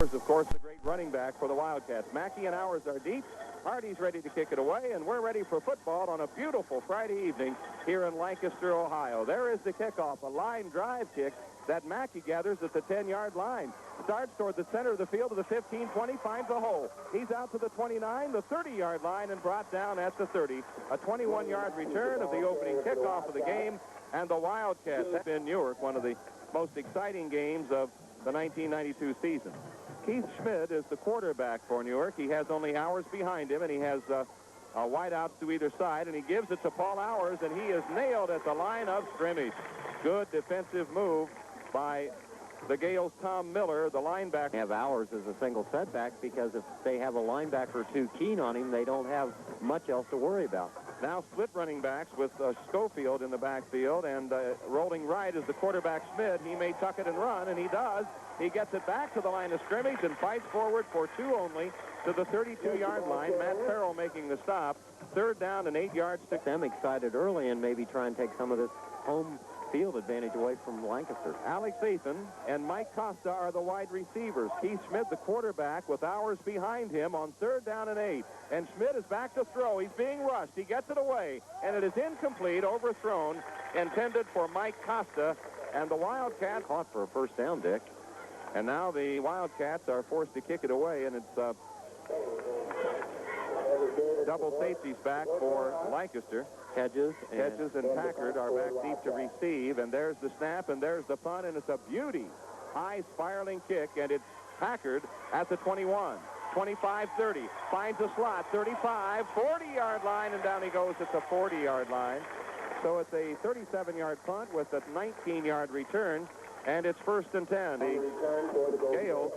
Hours, of course, the great running back for the Wildcats. Mackey and Hours are deep. Hardy's ready to kick it away, and we're ready for football on a beautiful Friday evening here in Lancaster, Ohio. There is the kickoff, a line drive kick that Mackey gathers at the 10-yard line. Starts toward the center of the field to the 15-20, finds a hole. He's out to the 29, the 30-yard line, and brought down at the 30. A 21-yard return of the opening kickoff of the game, and the Wildcats have been Newark, one of the most exciting games of the 1992 season. Keith Schmidt is the quarterback for Newark. He has only Hours behind him, and he has wideouts to either side, and he gives it to Paul Hours, and he is nailed at the line of scrimmage. Good defensive move by the Gales' Tom Miller, the linebacker. Have Hours as a single setback, because if they have a linebacker too keen on him, they don't have much else to worry about. Now split running backs with Schofield in the backfield, and rolling right is the quarterback Schmidt. He may tuck it and run, and he does. He gets it back to the line of scrimmage and fights forward for 2 only to the 32-yard line. Matt Farrell making the stop. 3rd down and 8 yards to them. Excited early and maybe try and take some of this home field advantage away from Lancaster. Alex Ethan and Mike Costa are the wide receivers. Keith Schmidt, the quarterback, with Hours behind him on 3rd down and 8. And Schmidt is back to throw. He's being rushed. He gets it away, and it is incomplete, overthrown, intended for Mike Costa. And the Wildcats caught for a 1st down, Dick. And now the Wildcats are forced to kick it away, and it's double safeties back for Lancaster. Hedges and Packard are back deep to receive, and there's the snap, and there's the punt, and it's a beauty. High spiraling kick, and it's Packard at the 21. 25-30, finds a slot, 35, 40-yard line, and down he goes at the 40-yard line. So it's a 37-yard punt with a 19-yard return, and it's 1st and 10. The Gales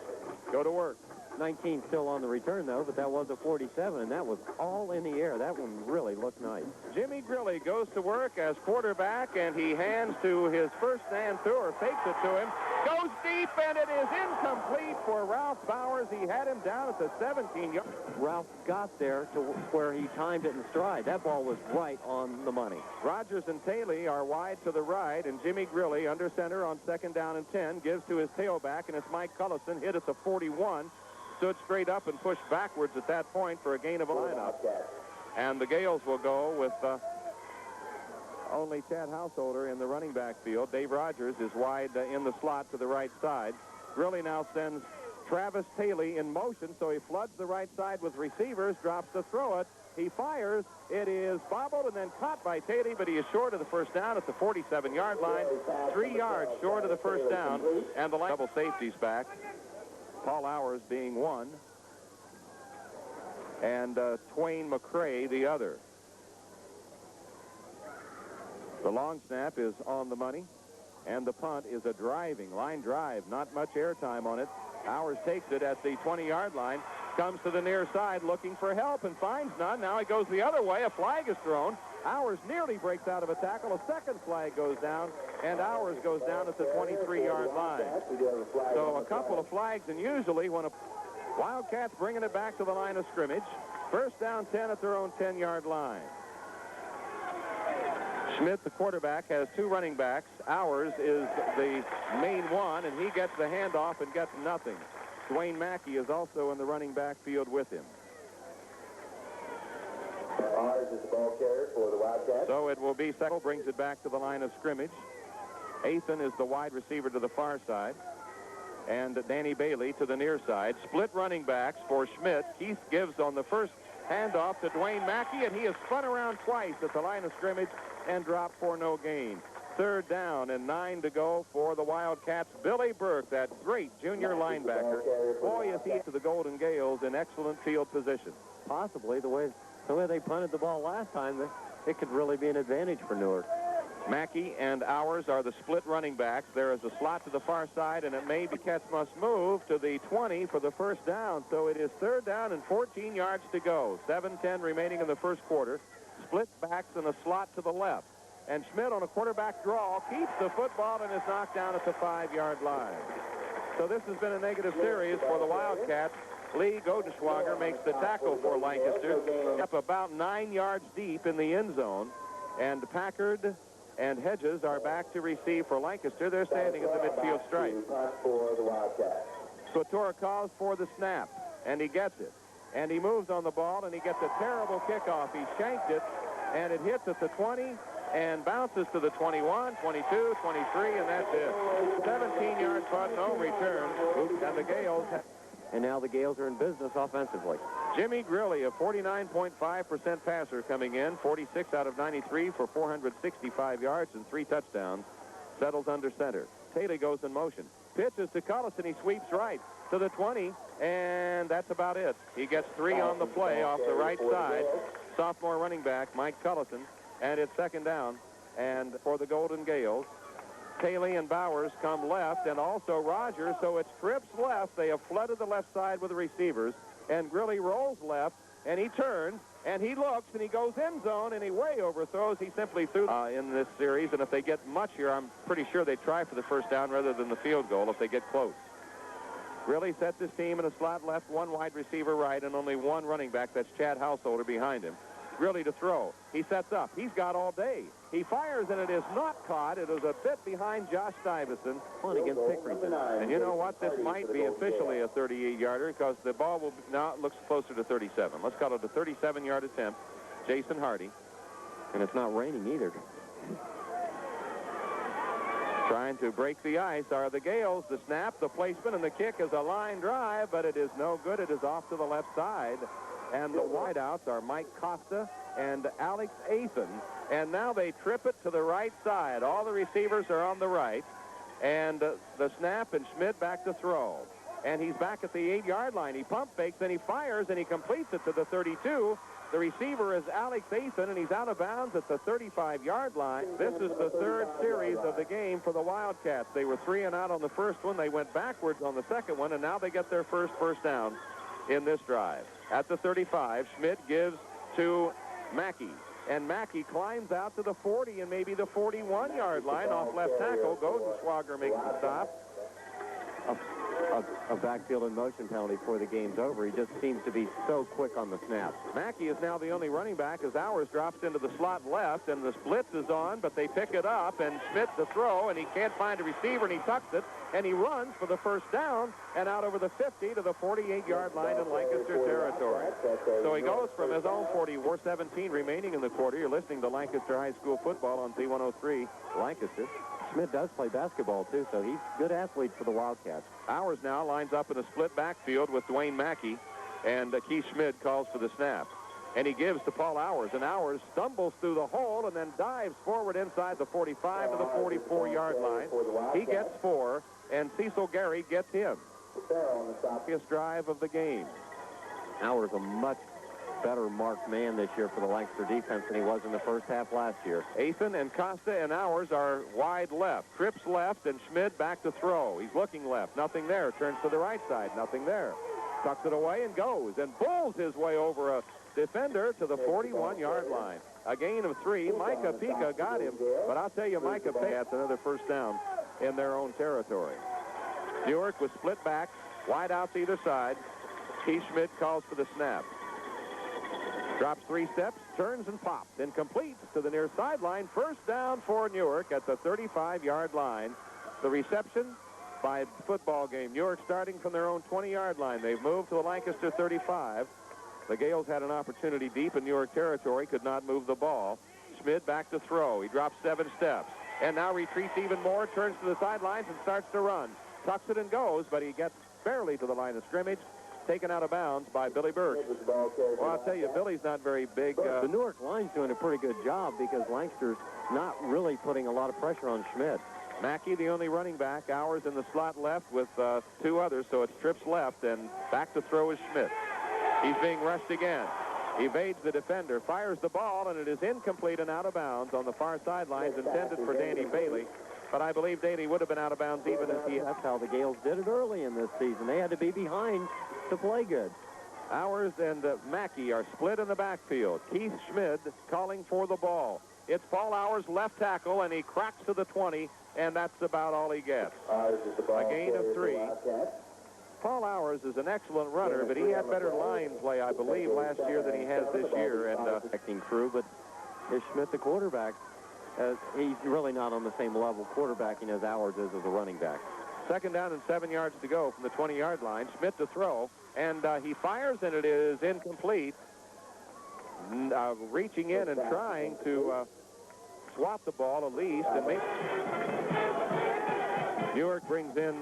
go to work. 19 still on the return, though, but that was a 47, and that was all in the air. That one really looked nice. Jimmy Grilly goes to work as quarterback, and he hands to his first man through, or fakes it to him. Goes deep, and it is incomplete for Ralph Bowers. He had him down at the 17-yard. Ralph got there to where he timed it in stride. That ball was right on the money. Rogers and Taylor are wide to the right, and Jimmy Grilly under center on 2nd down and 10 gives to his tailback, and it's Mike Cullison hit at the 41. Stood straight up and pushed backwards at that point for a gain of a lineup. And the Gales will go with only Chad Householder in the running back field. Dave Rogers is wide in the slot to the right side. Grilly now sends Travis Taylor in motion, so he floods the right side with receivers, drops to throw it. He fires. It is bobbled and then caught by Taylor, but he is short of the 1st down at the 47-yard line. 3 yards short of the 1st down, and the double safeties back. Paul Hours being one, and Twain McCray the other. The long snap is on the money, and the punt is a driving line drive. Not much airtime on it. Hours takes it at the 20-yard line, comes to the near side looking for help and finds none. Now he goes the other way. A flag is thrown. Hours nearly breaks out of a tackle. A second flag goes down, and Hours goes down at the 23-yard line. So a couple of flags, and usually when a Wildcats bringing it back to the line of scrimmage. 1st down 10 at their own 10-yard line. Schmidt, the quarterback, has 2 running backs. Hours is the main one, and he gets the handoff and gets nothing. Dwayne Mackey is also in the running back field with him. Ours is the ball carrier for the Wildcats. So it will be second, brings it back to the line of scrimmage. Ethan is the wide receiver to the far side, and Danny Bailey to the near side. Split running backs for Schmidt. Keith gives on the first handoff to Dwayne Mackey, and he is spun around twice at the line of scrimmage and dropped for no gain. 3rd down and 9 to go for the Wildcats. Billy Burke, that great junior linebacker. Boy, is he to the Golden Gales in excellent field position. Possibly the way they punted the ball last time, it could really be an advantage for Newark. Mackey and Hours are the split running backs. There is a slot to the far side, and it may be catch must move to the 20 for the 1st down. So it is 3rd down and 14 yards to go. 7:10 remaining in the 1st quarter. Split backs and a slot to the left. And Schmidt on a quarterback draw keeps the football and is knocked down at the 5-yard line. So this has been a negative series for the Wildcats. Lee Godeschwager makes the tackle for Lancaster, up about 9 yards deep in the end zone. And Packard and Hedges are back to receive for Lancaster. They're standing at the midfield stripe. Squatora calls for the snap, and he gets it. And he moves on the ball, and he gets a terrible kickoff. He shanked it, and it hits at the 20 and bounces to the 21, 22, 23, and that's it. 17-yard punt, no return, and the Gales have... And now the Gales are in business offensively. Jimmy Grilly, a 49.5% passer coming in, 46 out of 93 for 465 yards and 3 touchdowns, settles under center. Taylor goes in motion. Pitches to Cullison. He sweeps right to the 20, and that's about it. He gets 3 on the play off the right side. Sophomore running back, Mike Cullison, and it's second down. And for the Golden Gales, Taylor and Bowers come left, and also Rogers, so it's trips left. They have flooded the left side with the receivers, and Grilly rolls left, and he turns, and he looks, and he goes end zone, and he way overthrows. He simply threw in this series, and if they get much here, I'm pretty sure they try for the first down rather than the field goal if they get close. Grilly sets his team in a slot left, 1 wide receiver right, and only 1 running back. That's Chad Householder behind him. Grilly to throw. He sets up. He's got all day. He fires, and it is not caught. It is a bit behind Josh Stuyvesant. Against Pickerington. And you know what? This might be officially a 38-yarder because the ball will now looks closer to 37. Let's call it a 37-yard attempt. Jason Hardy. And it's not raining either. Trying to break the ice are the Gales. The snap, the placement, and the kick is a line drive, but it is no good. It is off to the left side. And the wideouts are Mike Costa and Alex Athan. And now they trip it to the right side. All the receivers are on the right. And the snap, and Schmidt back to throw. And he's back at the 8-yard line. He pump fakes, and he fires, and he completes it to the 32. The receiver is Alex Athan, and he's out of bounds at the 35-yard line. This is the 3rd series of the game for the Wildcats. They were 3 and out on the first one. They went backwards on the second one, and now they get their first down in this drive. At the 35, Schmidt gives to Mackey. And Mackey climbs out to the 40 and maybe the 41-yard line off left tackle. Godenswager makes the stop. A backfield in motion penalty before the game's over. He just seems to be so quick on the snap. Mackey is now the only running back as Hours drops into the slot left, and the blitz is on, but they pick it up, and Schmidt to throw, and he can't find a receiver, and he tucks it, and he runs for the first down and out over the 50 to the 48-yard line in Lancaster territory. So he goes from his own 40, 4:17 remaining in the quarter. You're listening to Lancaster High School football on Z103 Lancaster. Schmidt does play basketball, too, so he's a good athlete for the Wildcats. Hours now lines up in a split backfield with Dwayne Mackey, and Keith Schmidt calls for the snap. And he gives to Paul Hours, and Hours stumbles through the hole and then dives forward inside the 45 to the 44-yard line. He gets 4, and Cecil Gary gets him. Longest drive of the game. Hours a much better marked man this year for the Lancaster defense than he was in the first half last year. Athan and Costa and Hours are wide left. Trips left, and Schmidt back to throw. He's looking left. Nothing there. Turns to the right side. Nothing there. Tucks it away and goes and bulls his way over a defender to the 41-yard line. A gain of 3. Micah Pica got him, but I'll tell you, Micah Pica gets another first down in their own territory. Newark was split back, wide out to either side. Keith Schmidt calls for the snap. Drops 3 steps, turns and pops, and completes to the near sideline. First down for Newark at the 35-yard line. The reception by football game. Newark starting from their own 20-yard line. They've moved to the Lancaster 35. The Gales had an opportunity deep in Newark territory, could not move the ball. Schmidt back to throw. He drops 7 steps, and now retreats even more, turns to the sidelines and starts to run. Tucks it and goes, but he gets barely to the line of scrimmage. Taken out of bounds by Billy Burke. Well, I'll tell you, Billy's not very big. The Newark line's doing a pretty good job because Lancaster's not really putting a lot of pressure on Schmidt. Mackey, the only running back. Hours in the slot left with 2 others, so it's trips left, and back to throw is Schmidt. He's being rushed again. Evades the defender, fires the ball, and it is incomplete and out of bounds on the far sidelines, intended for Danny Bailey. But I believe Danny would have been out of bounds even if he... That's how the Gales did it early in this season. They had to be behind to play good. Hours and Mackey are split in the backfield. Keith Schmidt calling for the ball. It's Paul Hours, left tackle, and he cracks to the 20, and that's about all he gets. A gain of 3. Paul Hours is an excellent runner, but he had better line play, I believe, last year than he has this year. And acting crew, but is Schmidt the quarterback? He's really not on the same level quarterbacking as Hours is as a running back. Second down and 7 yards to go from the 20-yard line. Schmidt to throw, and he fires, and it is incomplete. Reaching in and trying to swap the ball at least. And Newark brings in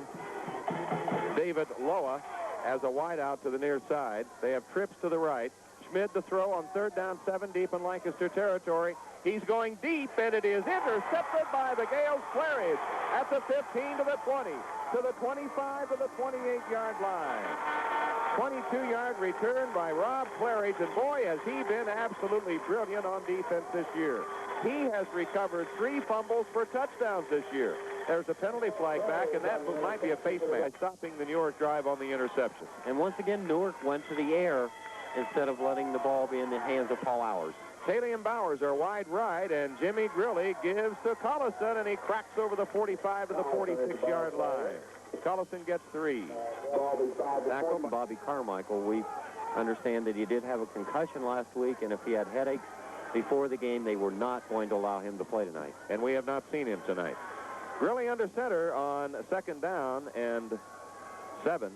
David Loa as a wideout to the near side. They have trips to the right. Schmidt to throw on third down, 7 deep in Lancaster territory. He's going deep, and it is intercepted by the Gales. Claridge at the 15 to the 20, to the 25 to the 28-yard line. 22-yard return by Rob Claridge, and boy, has he been absolutely brilliant on defense this year. He has recovered 3 fumbles for touchdowns this year. There's a penalty flag back, and that might be a face mask, stopping the Newark drive on the interception. And once again, Newark went to the air instead of letting the ball be in the hands of Paul Hours. Haley and Bowers are wide right, and Jimmy Grilly gives to Collison, and he cracks over the 45 to the 46-yard line. Collison gets 3. Tackle from Bobby Carmichael. We understand that he did have a concussion last week, and if he had headaches before the game, they were not going to allow him to play tonight. And we have not seen him tonight. Grilly under center on second down and 7.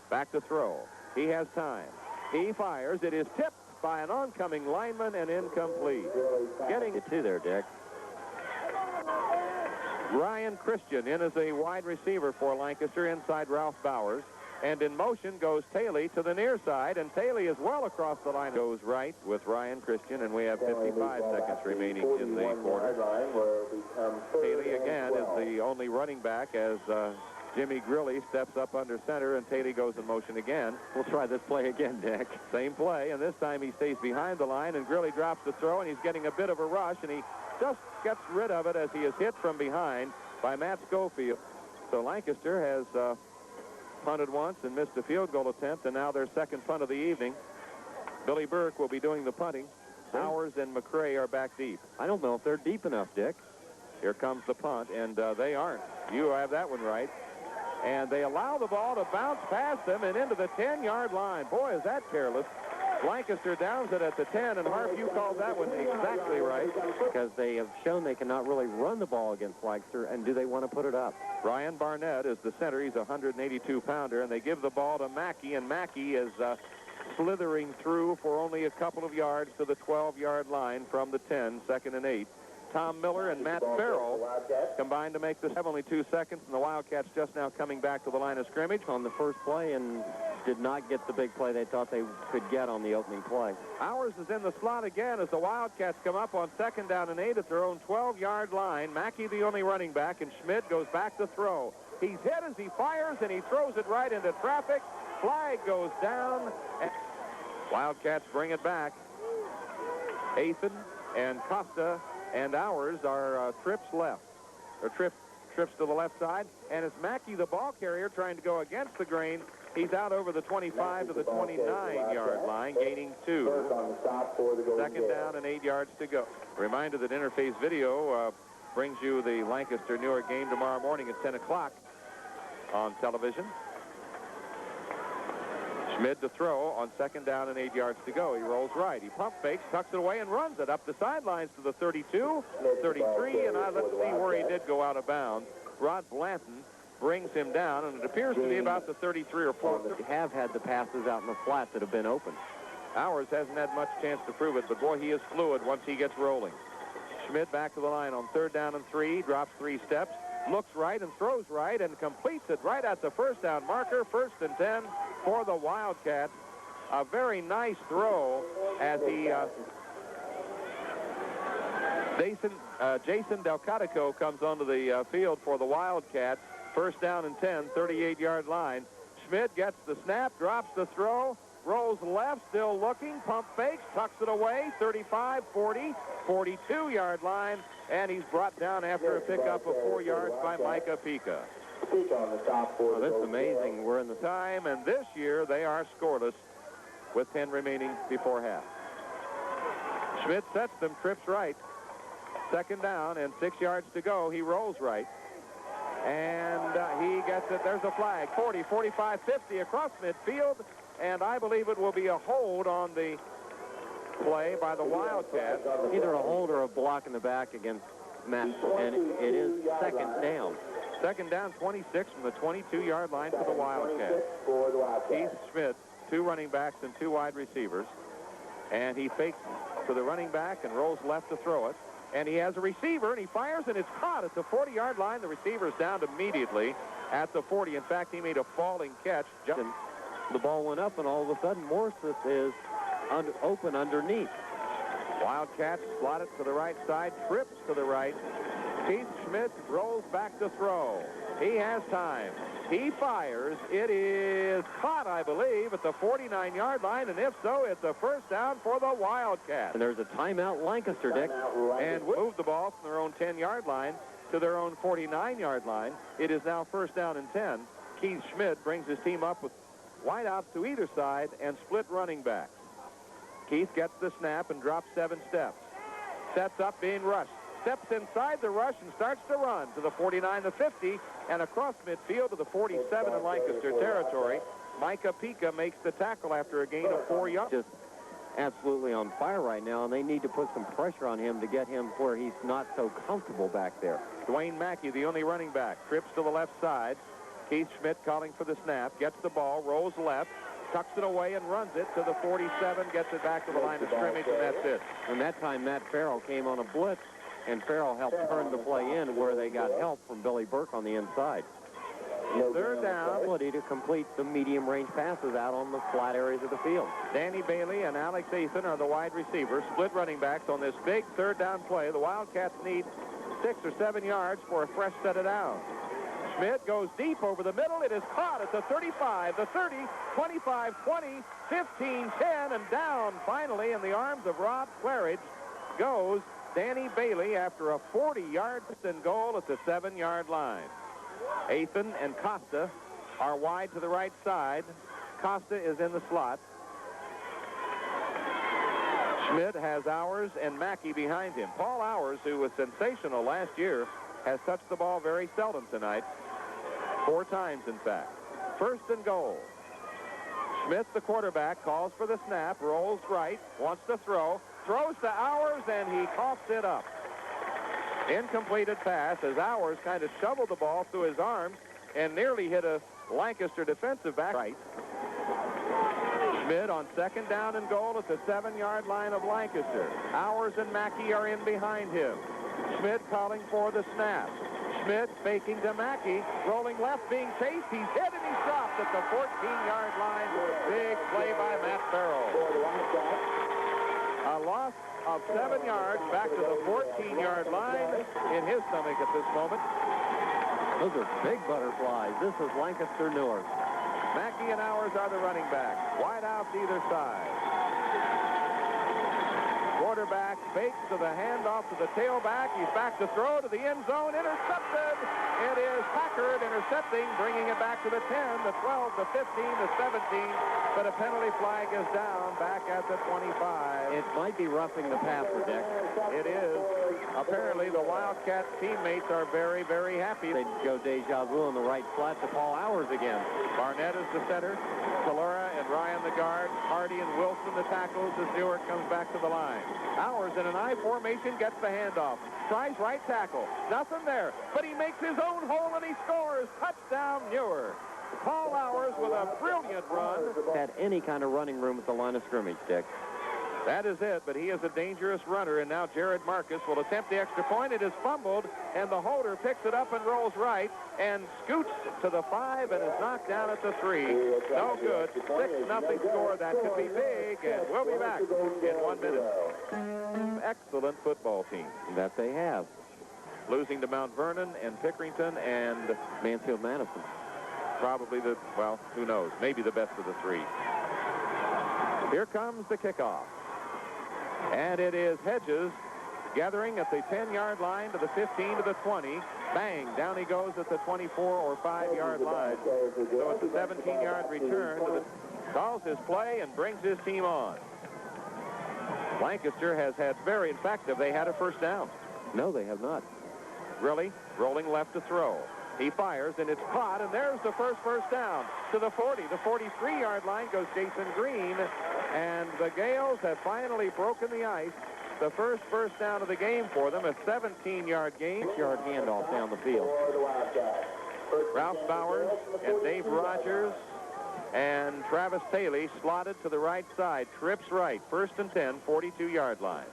Back to throw. He has time. He fires. It is tipped by an oncoming lineman and incomplete. Getting it to there, Dick. Ryan Christian in as a wide receiver for Lancaster inside Ralph Bowers. And in motion goes Taylor to the near side, and Taylor is well across the line. Goes right with Ryan Christian, and we have 55 seconds remaining in the quarter. Taylor again is the only running back as Jimmy Grilly steps up under center, and Taylor goes in motion again. We'll try this play again, Dick. Same play, and this time he stays behind the line, and Grilly drops the throw, and he's getting a bit of a rush, and he just gets rid of it as he is hit from behind by Matt Schofield. So Lancaster has punted once and missed a field goal attempt, and now their second punt of the evening. Billy Burke will be doing the punting. Howers and McCrae are back deep. I don't know if they're deep enough, Dick. Here comes the punt, and they aren't. You have that one right. And they allow the ball to bounce past them and into the 10-yard line. Boy, is that careless. Lancaster downs it at the 10, and Harp, you called that one exactly right. Because they have shown they cannot really run the ball against Lancaster, and do they want to put it up? Ryan Barnett is the center. He's a 182-pounder, and they give the ball to Mackey, and Mackey is slithering through for only a couple of yards to the 12-yard line from the 10, 2nd and 8. Tom Miller and Matt Farrell combined to make this have only 2 seconds, and the Wildcats just now coming back to the line of scrimmage on the first play and did not get the big play they thought they could get on the opening play. Howers is in the slot again as the Wildcats come up on 2nd down and 8 at their own 12-yard line. Mackey the only running back, and Schmidt goes back to throw. He's hit as he fires, and he throws it right into traffic. Flag goes down. And Wildcats bring it back. Athan and Costa and Howers are trips left, or trips to the left side, and it's Mackey, the ball carrier, trying to go against the grain. He's out over the 25 to the 29-yard line, gaining 2. 2nd down and 8 yards to go. Reminder that Interface Video brings you the Lancaster-Newark game tomorrow morning at 10 o'clock on television. Schmidt to throw on 2nd down and 8 yards to go. He rolls right. He pump fakes, tucks it away, and runs it up the sidelines to the 32, 33, and let's see where he did go out of bounds. Rod Blanton brings him down, and it appears to be about the 33 or 4. They have had the passes out in the flat that have been open. Howers hasn't had much chance to prove it, but boy, he is fluid once he gets rolling. Schmidt back to the line on 3rd down and 3, drops 3 steps, looks right and throws right and completes it right at the first down marker. 1st and 10 for the Wildcats. A very nice throw as he Jason Delcatico comes onto the field for the Wildcats. 1st down and 10, 38-yard line. Schmidt gets the snap, drops the throw, rolls left, still looking, pump fakes, tucks it away, 35, 40, 42-yard line, and he's brought down after a pickup of 4 yards by Micah Pica. Oh, that's amazing. We're in the time, and this year they are scoreless with 10 remaining before half. Schmidt sets them, trips right. 2nd down and 6 yards to go. He rolls right. And he gets it. There's a flag. 40, 45, 50 across midfield. And I believe it will be a hold on the play by the Wildcats. Either a hold or a block in the back against Matt. And it is 2nd down. Second down, 26 from the 22-yard line for the Wildcats. Keith Schmidt, 2 running backs and 2 wide receivers. And he fakes to the running back and rolls left to throw it. And he has a receiver, and he fires, and it's caught at the 40-yard line. The receiver's down immediately at the 40. In fact, he made a falling catch. The ball went up, and all of a sudden, Morris is open underneath. Wildcats slot it to the right side, trips to the right. Keith Schmidt rolls back to throw. He has time. He fires. It is caught, I believe, at the 49-yard line, and if so, it's a first down for the Wildcats. And there's a timeout, Lancaster, Dick. And move the ball from their own 10-yard line to their own 49-yard line. It is now first down and 10. Keith Schmidt brings his team up with wideouts to either side and split running backs. Keith gets the snap and drops 7 steps. Sets up, being rushed. Steps inside the rush and starts to run to the 49, the 50, and across midfield to the 47 in Lancaster territory. Micah Pica makes the tackle after a gain of 4 yards. Just absolutely on fire right now, and they need to put some pressure on him to get him where he's not so comfortable back there. Dwayne Mackey, the only running back, trips to the left side. Keith Schmidt calling for the snap, gets the ball, rolls left, tucks it away and runs it to the 47, gets it back to the line of scrimmage, and that's it. And that time, Matt Farrell came on a blitz, and Farrell helped turn the play in where they got help from Billy Burke on the inside. Third down. Ability to complete the medium-range passes out on the flat areas of the field. Danny Bailey and Alex Ethan are the wide receivers, split running backs on this big third down play. The Wildcats need 6 or 7 yards for a fresh set of downs. Schmidt goes deep over the middle. It is caught at the 35, the 30, 25, 20, 15, 10, and down finally in the arms of Rob Claridge goes Danny Bailey after a 40-yard and goal at the 7-yard line. Ethan and Costa are wide to the right side. Costa is in the slot. Schmidt has Hours and Mackey behind him. Paul Hours, who was sensational last year, has touched the ball very seldom tonight. 4 times, in fact. First and goal. Schmidt, the quarterback, calls for the snap, rolls right, wants to throw, throws to Hours, and he coughs it up. Incompleted pass as Hours kind of shoveled the ball through his arms and nearly hit a Lancaster defensive back. Right. Schmidt on second down and goal at the 7-yard line of Lancaster. Hours and Mackey are in behind him. Schmidt calling for the snap. Schmidt faking to Mackey, rolling left, being chased. He's hit and he's dropped at the 14-yard line. Big play by Matt Farrell. A loss of 7 yards back to the 14-yard line in his stomach at this moment. Those are big butterflies. This is Lancaster, Newark. Mackey and Hours are the running backs. Wide out either side. Quarterback fakes to the handoff to the tailback. He's back to throw to the end zone. Intercepted. It is Packard intercepting, bringing it back to the 10, the 12, the 15, the 17. But a penalty flag is down back at the 25. It might be roughing the passer, Dick. It is. Apparently, the Wildcats teammates are very, very happy. They go deja vu on the right flat to Paul Hours again. Barnett is the center. Calera and Ryan the guard. Hardy and Wilson the tackles as Newark comes back to the line. Hours in an I formation gets the handoff. Tries right tackle. Nothing there. But he makes his own hole and he scores. Touchdown, Newark. Paul Hours with a brilliant run. Had any kind of running room at the line of scrimmage, Dick. That is it, but he is a dangerous runner, and now Jared Marcus will attempt the extra point. It is fumbled, and the holder picks it up and rolls right and scoots to the 5 and is knocked down at the 3. No good. 6-0 score. That could be big, and we'll be back in 1 minute. Excellent football team. That they have. Losing to Mount Vernon and Pickerington and Mansfield-Madison. Probably the, well, who knows, maybe the best of the 3. Here comes the kickoff. And it is Hedges gathering at the 10-yard line to the 15 to the 20. Bang, down he goes at the 24 or 5-yard line. So it's a 17-yard return. Calls his play and brings his team on. Lancaster has had very, in fact, have they had a first down? No, they have not. Really? Rolling left to throw. He fires, and it's caught, and there's the first down. To the 40, the 43-yard line goes Jason Green, and the Gales have finally broken the ice the first down of the game for them, a 17-yard gain. 6-yard handoff down the field. Ralph Bowers and Dave Rogers and Travis Taylor slotted to the right side. Trips right. 1st and 10, 42-yard line.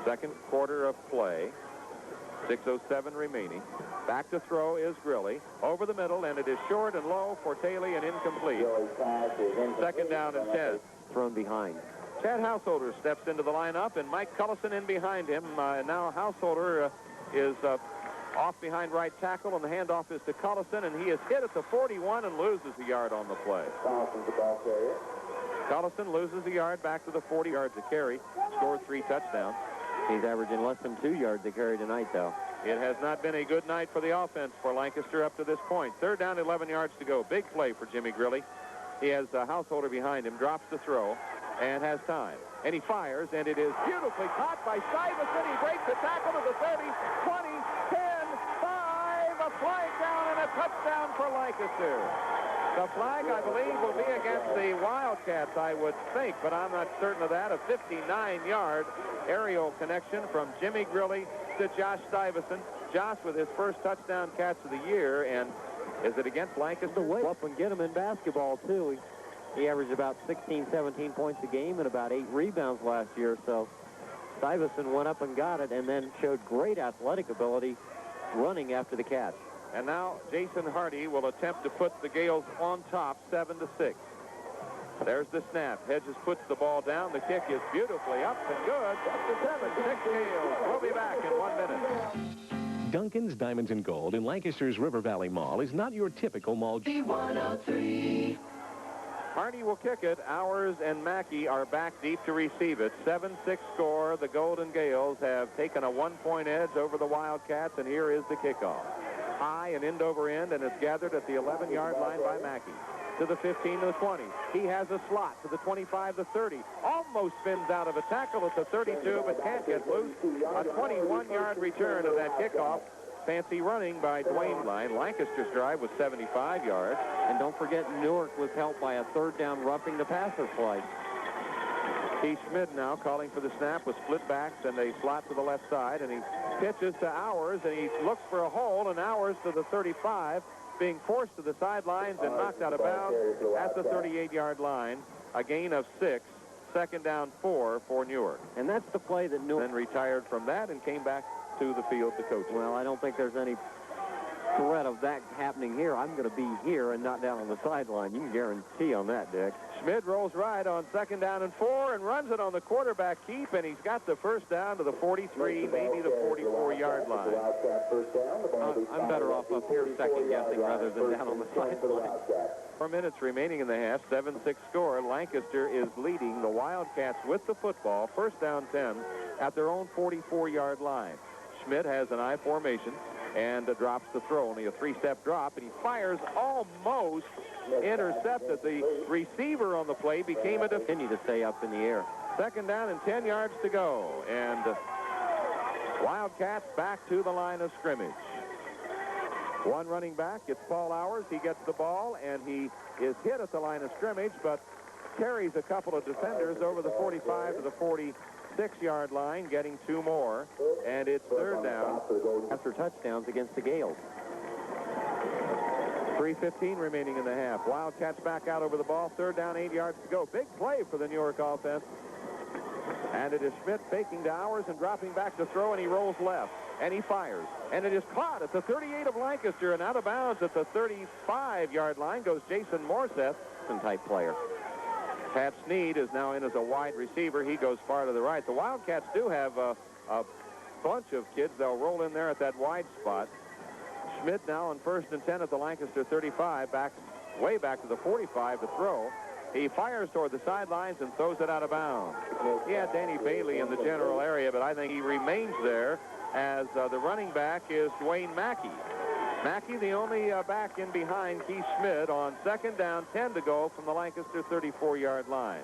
Second quarter of play. 6:07 remaining. Back to throw is Grilly. Over the middle, and it is short and low for Taylor and incomplete. 2nd down and 10. Thrown behind. Chad Householder steps into the lineup, and Mike Cullison in behind him. Now Householder is off behind right tackle, and the handoff is to Cullison, and he is hit at the 41 and loses a yard on the play. Cullison loses a yard back to the 40 yards to carry. Scored 3 touchdowns. He's averaging less than 2 yards to carry tonight, though. It has not been a good night for the offense for Lancaster up to this point. 3rd down, 11 yards to go. Big play for Jimmy Grilly. He has a Householder behind him, drops the throw, and has time. And he fires, and it is beautifully caught by Stuyvesant. He breaks the tackle to the 30, 20, 10, 5, a flag down, and a touchdown for Lancaster. The flag, I believe, will be against the Wildcats, I would think, but I'm not certain of that. A 59-yard aerial connection from Jimmy Grilly to Josh Stuyvesant. Josh with his first touchdown catch of the year, and is it against Lancaster? Up and get him in basketball, too. He averaged about 16, 17 points a game and about 8 rebounds last year, so Stuyvesant went up and got it and then showed great athletic ability running after the catch. And now Jason Hardy will attempt to put the Gales on top, 7-6. There's the snap. Hedges puts the ball down. The kick is beautifully up and good. Up to 7-6 Gales. We'll be back in 1 minute. Duncan's Diamonds and Gold in Lancaster's River Valley Mall is not your typical mall. D103. Hardy will kick it.Owers and Mackey are back deep to receive it. 7-6 score. The Golden Gales have taken a 1-point edge over the Wildcats, and here is the kickoff. High and end over end, and it's gathered at the 11-yard line by Mackey. To the 15 to the 20. He has a slot to the 25 to 30. Almost spins out of a tackle at the 32, but can't get loose. A 21-yard return of that kickoff. Fancy running by Dwayne Line. Lancaster's drive was 75 yards. And don't forget, Newark was helped by a 3rd down roughing the passer play. Keith Schmid now calling for the snap with split backs and a slot to the left side, and he pitches toOwers, and he looks for a hole, andOwers to the 35, being forced to the sidelines and knocked out of bounds at the 38-yard line. A gain of 6, 2nd down 4 for Newark. And that's the play that Newark then retired from that and came back to the field to coach. Well, I don't think there's any threat of that happening here. I'm going to be here and not down on the sideline. You can guarantee on that, Dick. Schmid rolls right on 2nd down and 4 and runs it on the quarterback keep, and he's got the first down to the 43, maybe the 44-yard line. I'm better off up here second-guessing rather than down on the sideline. 4 minutes remaining in the half, 7-6 score. Lancaster is leading the Wildcats with the football, 1st down 10 at their own 44-yard line. Schmid has an I formation and drops the throw, only a 3-step drop, and he fires almost intercepted. The receiver on the play became a defender. Continue to stay up in the air. 2nd down and 10 yards to go, and Wildcats back to the line of scrimmage. One running back, it's PaulOwers. He gets the ball, and he is hit at the line of scrimmage, but carries a couple of defenders over the 45 to the 46-yard line, getting 2 more, and it's 3rd down after touchdowns against the Gales. 3:15 remaining in the half. Wildcats back out over the ball. 3rd down, 8 yards to go. Big play for the Newark offense. And it is Schmidt faking toOwers and dropping back to throw, and he rolls left. And he fires. And it is caught at the 38 of Lancaster, and out of bounds at the 35-yard line goes Jason Morseth. Some type player. Pat Sneed is now in as a wide receiver. He goes far to the right. The Wildcats do have a bunch of kids. They'll roll in there at that wide spot. Schmidt now on 1st and 10 at the Lancaster 35, way back to the 45 to throw. He fires toward the sidelines and throws it out of bounds. He had Danny Bailey in the general area, but I think he remains there as the running back is Dwayne Mackey. Mackey, the only back in behind Keith Schmid on 2nd down, 10 to go from the Lancaster 34-yard line.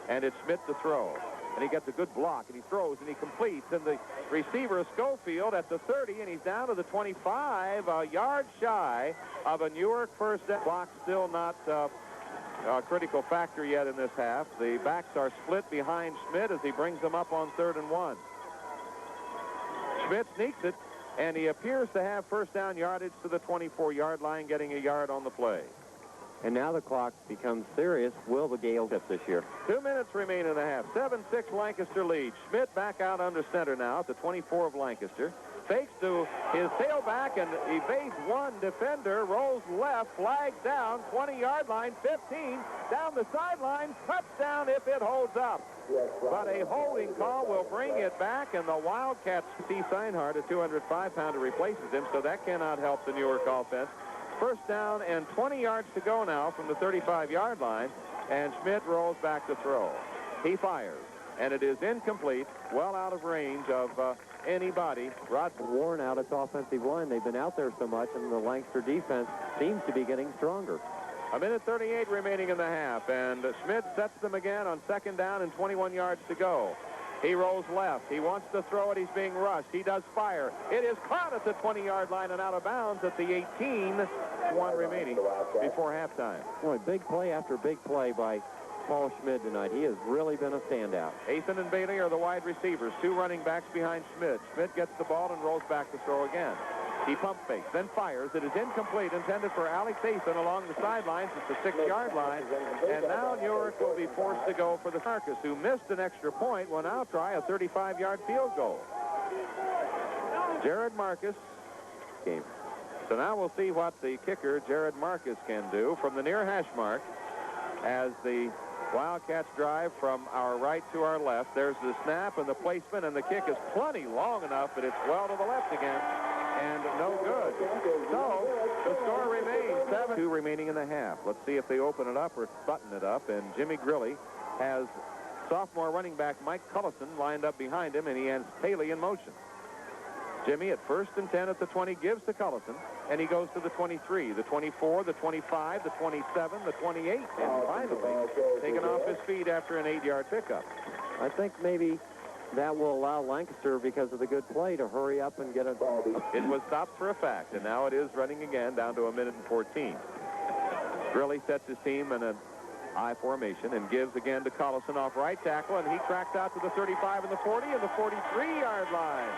And it's Schmidt to throw. And he gets a good block, and he throws, and he completes. And the receiver is Schofield at the 30, and he's down to the 25, a yard shy of a Newark first down. Clock still not a critical factor yet in this half. The backs are split behind Schmidt as he brings them up on 3rd and 1. Schmidt sneaks it, and he appears to have first down yardage to the 24-yard line, getting a yard on the play. And now the clock becomes serious. Will the Gales hit this year? 2 minutes remain in the half. 7-6 Lancaster lead. Schmidt back out under center now at the 24 of Lancaster. Fakes to his tailback and evades one defender. Rolls left, flags down, 20-yard line, 15, down the sideline, touchdown if it holds up. But a holding call will bring it back, and the Wildcats see Seinhardt, a 205-pounder, replaces him, so that cannot help the Newark offense. First down and 20 yards to go now from the 35-yard line, and Schmidt rolls back to throw. He fires, and it is incomplete, well out of range of anybody. Rod worn out its offensive line. They've been out there so much, and the Lancaster defense seems to be getting stronger. 1:38 remaining in the half, and Schmidt sets them again on 2nd down and 21 yards to go. He rolls left. He wants to throw it. He's being rushed. He does fire. It is caught at the 20-yard line and out of bounds at the 18. 1 remaining before halftime. Boy, big play after big play by Paul Schmidt tonight. He has really been a standout. Athan and Bailey are the wide receivers. 2 running backs behind Schmidt. Schmidt gets the ball and rolls back to throw again. He pump fakes, then fires. It is incomplete, intended for Alex Athan along the sidelines at the 6-yard line. And now Newark will be forced to go for the Marcus, who missed an extra point, will now try a 35-yard field goal. Jared Marcus game. So now we'll see what the kicker, Jared Marcus, can do from the near hash mark as the Wildcats drive from our right to our left. There's the snap and the placement, and the kick is plenty long enough, but it's well to the left again. And no good. So the score remains 7-2 remaining in the half. Let's see if they open it up or button it up. And Jimmy Grilly has sophomore running back Mike Cullison lined up behind him, and he has Paley in motion. Jimmy at 1st and 10 at the 20 gives to Cullison, and he goes to the 23, the 24, the 25, the 27, the 28, and finally taken off his feet after an 8-yard pickup. I think maybe that will allow Lancaster, because of the good play, to hurry up and get it. It was stopped for a fact, and now it is running again down to 1:14. Grilly sets his team in an I formation and gives again to Collison off right tackle, and he cracks out to the 35 and the 40 and the 43-yard line.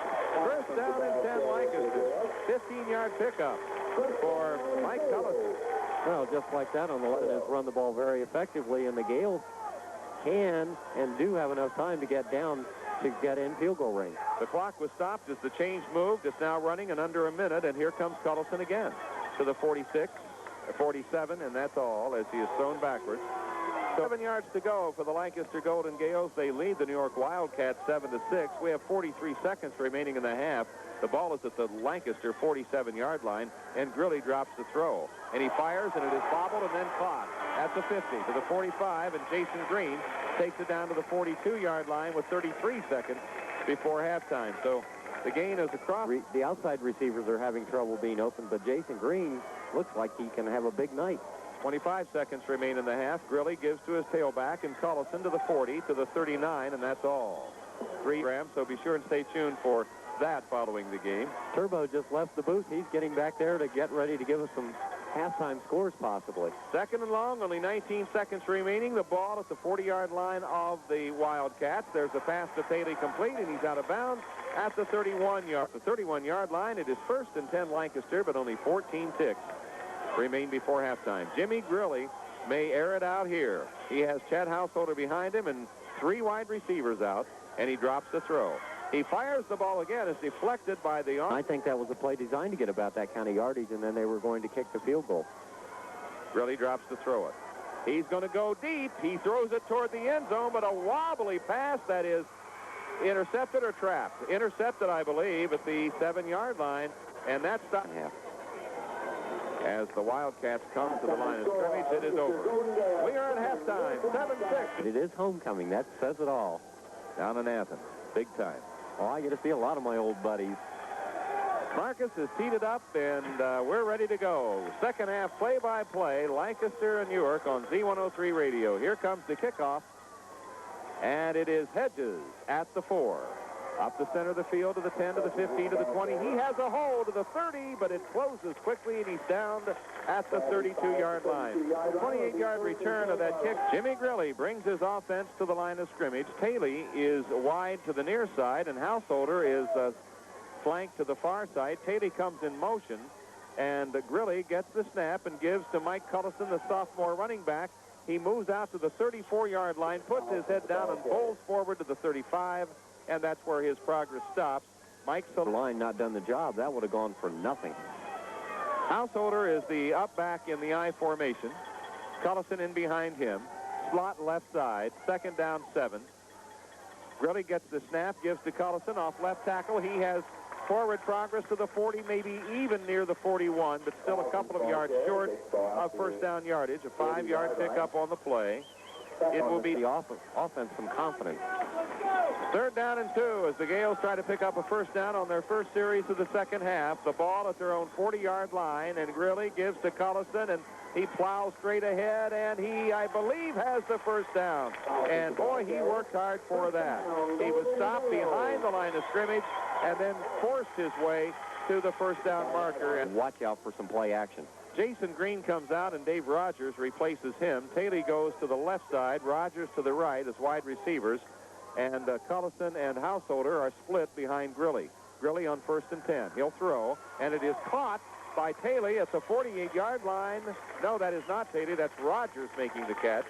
First down and 10 Lancaster. 15-yard pickup for Mike Collison. Well, just like that on the left, has run the ball very effectively, and the Gales can and do have enough time to get down to get in field goal range. The clock was stopped as the change moved. It's now running in under a minute, and here comes Cullison again to the 46, 47, and that's all as he is thrown backwards. 7 yards to go for the Lancaster Golden Gales. They lead the New York Wildcats 7-6. We have 43 seconds remaining in the half. The ball is at the Lancaster 47-yard line, and Grilly drops the throw. And he fires, and it is bobbled and then caught at the 50 to the 45, and Jason Green takes it down to the 42-yard line with 33 seconds before halftime. So the gain is across. The outside receivers are having trouble being open, but Jason Green looks like he can have a big night. 25 seconds remain in the half. Grilly gives to his tailback, and Cullison to the 40, to the 39, and that's all. 3 grams, so be sure and stay tuned for that following the game. Turbo just left the booth. He's getting back there to get ready to give us some halftime scores, possibly. 2nd and long, only 19 seconds remaining. The ball at the 40-yard line of the Wildcats. There's a pass to Paley complete, and he's out of bounds at the 31-yard line. It is 1st and 10 Lancaster, but only 14 ticks remain before halftime. Jimmy Grilly may air it out here. He has Chad Householder behind him and 3 wide receivers out, and he drops the throw. He fires the ball again. It's deflected by the arm. I think that was a play designed to get about that kind of yardage, and then they were going to kick the field goal. Grilly drops to throw it. He's going to go deep. He throws it toward the end zone, but a wobbly pass that is intercepted or trapped. Intercepted, I believe, at the 7-yard line, and that's stopped. As the Wildcats come to the line of scrimmage, it is over. We are at halftime, 7-6. It is homecoming. That says it all. Down in Athens, big time. Oh, I get to see a lot of my old buddies. Marcus is teed up, and we're ready to go. Second half play-by-play, Lancaster and Newark on Z103 Radio. Here comes the kickoff, and it is Hedges at the 4. Up the center of the field to the 10, to the 15, to the 20. He has a hole to the 30, but it closes quickly, and he's down at the 32-yard line. 28-yard return of that kick. Jimmy Grilly brings his offense to the line of scrimmage. Taylor is wide to the near side, and Householder is flanked to the far side. Taylor comes in motion, and Grilly gets the snap and gives to Mike Cullison, the sophomore running back. He moves out to the 34-yard line, puts his head down, and bowls forward to the 35. And that's where his progress stops. Mike's the line not done the job. That would have gone for nothing. Householder is the up back in the I formation. Cullison in behind him. Slot left side. Second down 7. Grilly gets the snap, gives to Cullison off left tackle. He has forward progress to the 40, maybe even near the 41, but still a couple of yards short of first down yardage. A 5-yard pickup on the play. It will be the offense some confidence. Third down and 2 as the Gales try to pick up a first down on their first series of the second half. The ball at their own 40-yard line, and Grilly gives to Cullison, and he plows straight ahead, and he, I believe, has the first down. And, boy, he worked hard for that. He was stopped behind the line of scrimmage and then forced his way to the first down marker. And watch out for some play action. Jason Green comes out, and Dave Rogers replaces him. Taylor goes to the left side, Rogers to the right as wide receivers. And Cullison and Householder are split behind Grilly. Grilly on 1st and 10. He'll throw, and it is caught by Taylor at the 48-yard line. No, that is not Taylor. That's Rogers making the catch.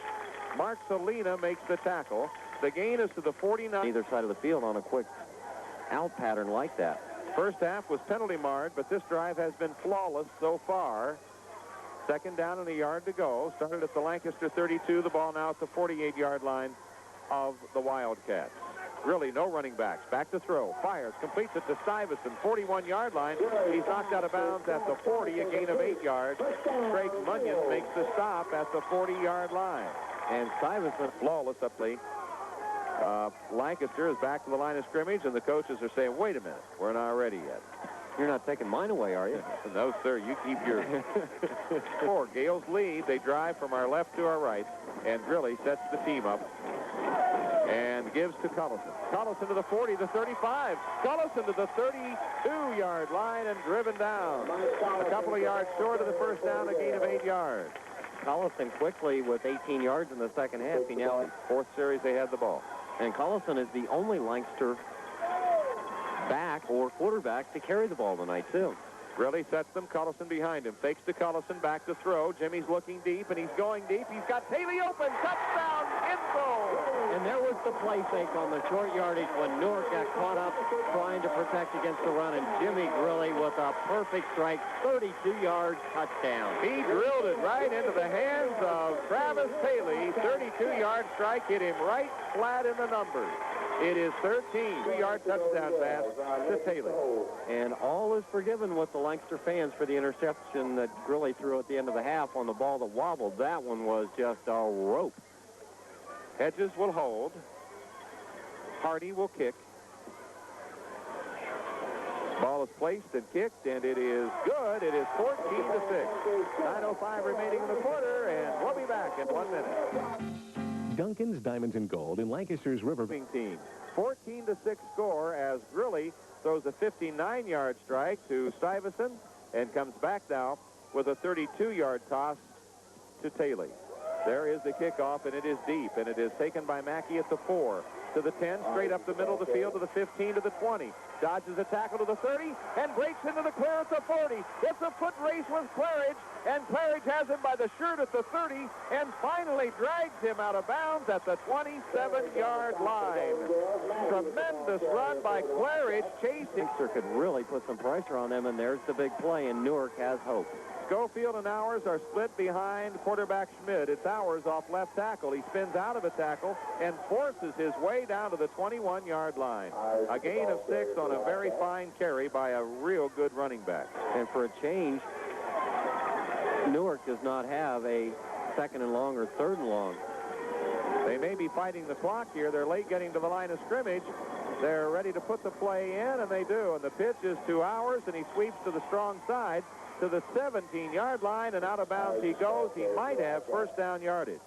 Mark Salina makes the tackle. The gain is to the 49. Either side of the field on a quick out pattern like that. First half was penalty marred, but this drive has been flawless so far. Second down and a yard to go. Started at the Lancaster 32. The ball now at the 48-yard line of the Wildcats. Grilly, no running backs. Back to throw. Fires. Completes it to Stuyvesant. 41-yard line. He's knocked out of bounds at the 40. A gain of 8 yards. Craig Munyon makes the stop at the 40-yard line. And Stuyvesant flawless up the Lancaster is back to the line of scrimmage, and the coaches are saying, wait a minute, we're not ready yet. You're not taking mine away, are you? No, sir. You keep yours. 4. Gales lead. They drive from our left to our right, and Grilly sets the team up and gives to Cullison. Cullison to the 40, the 35. Cullison to the 32-yard line and driven down. A couple of yards short of the first down, a gain of 8 yards. Cullison quickly with 18 yards in the second half. He now, 4th series, they had the ball. And Cullison is the only Lancaster back or quarterback to carry the ball tonight, too. Grilly sets them. Cullison behind him. Fakes to Cullison. Back to throw. Jimmy's looking deep, and he's going deep. He's got Taylor open. Touchdown. End zone. And there was the play fake on the short yardage when Newark got caught up trying to protect against the run, and Jimmy Grilly with a perfect strike, 32-yard touchdown. He drilled it right into the hands of Travis Taylor. 32-yard strike hit him right flat in the numbers. It is 13-yard touchdown pass to Taylor. And all is forgiven with the Lancaster fans for the interception that Grilly threw at the end of the half on the ball that wobbled. That one was just a rope. Hedges will hold. Hardy will kick. Ball is placed and kicked, and it is good. It is 14-6. 9:05 remaining in the quarter, and we'll be back in 1 minute. Duncan's Diamonds and Gold in Lancaster's River team. 14-6 score as Grilly throws a 59-yard strike to Stuyvesant and comes back now with a 32-yard toss to Taylor. There is the kickoff, and it is deep, and it is taken by Mackey at the 4. To the 10, straight up the middle of the field to the 15, to the 20. Dodges a tackle to the 30 and breaks into the clear at the 40. It's a foot race with Claridge, and Claridge has him by the shirt at the 30 and finally drags him out of bounds at the 27-yard line. Tremendous run by Claridge, chasing. Lancaster could really put some pressure on them, and there's the big play, and Newark has hope. Schofield andOwers are split behind quarterback Schmidt. It'sOwers off left tackle. He spins out of a tackle and forces his way down to the 21-yard line. A gain of 6 on a very fine carry by a real good running back. And for a change, Newark does not have a 2nd and long or 3rd and long. They may be fighting the clock here. They're late getting to the line of scrimmage. They're ready to put the play in, and they do. And the pitch is toOwers, and he sweeps to the strong side to the 17-yard line, and out of bounds he goes. He might have first down yardage.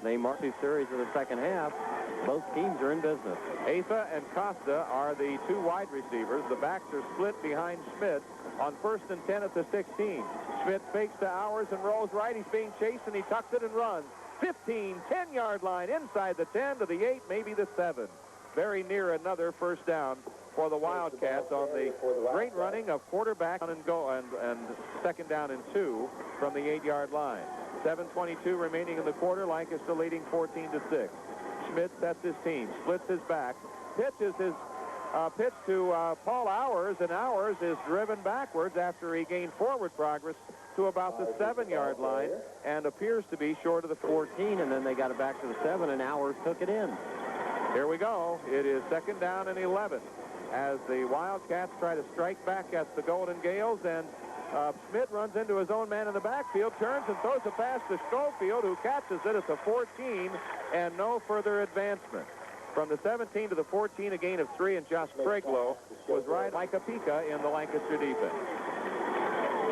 They mark 2 series in the second half. Both teams are in business. Atha and Costa are the 2 wide receivers. The backs are split behind Schmidt on 1st and 10 at the 16. Schmidt fakes to Hours and rolls right. He's being chased, and he tucks it and runs. 15, 10-yard line inside the 10 to the 8, maybe the 7. Very near another first down for the Wildcats on the great running of quarterback and go and second down and 2 from the 8-yard line. 7:22 remaining in the quarter. Lancaster leading 14-6. Schmidt sets his team, splits his back, pitches his pitch to Paul Hours, and Hours is driven backwards after he gained forward progress to about the 7-yard line and appears to be short of the 14, and then they got it back to the 7, and Hours took it in. Here we go. It is second down and 11 as the Wildcats try to strike back at the Golden Gales, and Schmidt runs into his own man in the backfield, turns and throws a pass to Schofield, who catches it at the 14, and no further advancement. From the 17 to the 14, a gain of 3, and Josh Preglow was right like a pika in the Lancaster defense.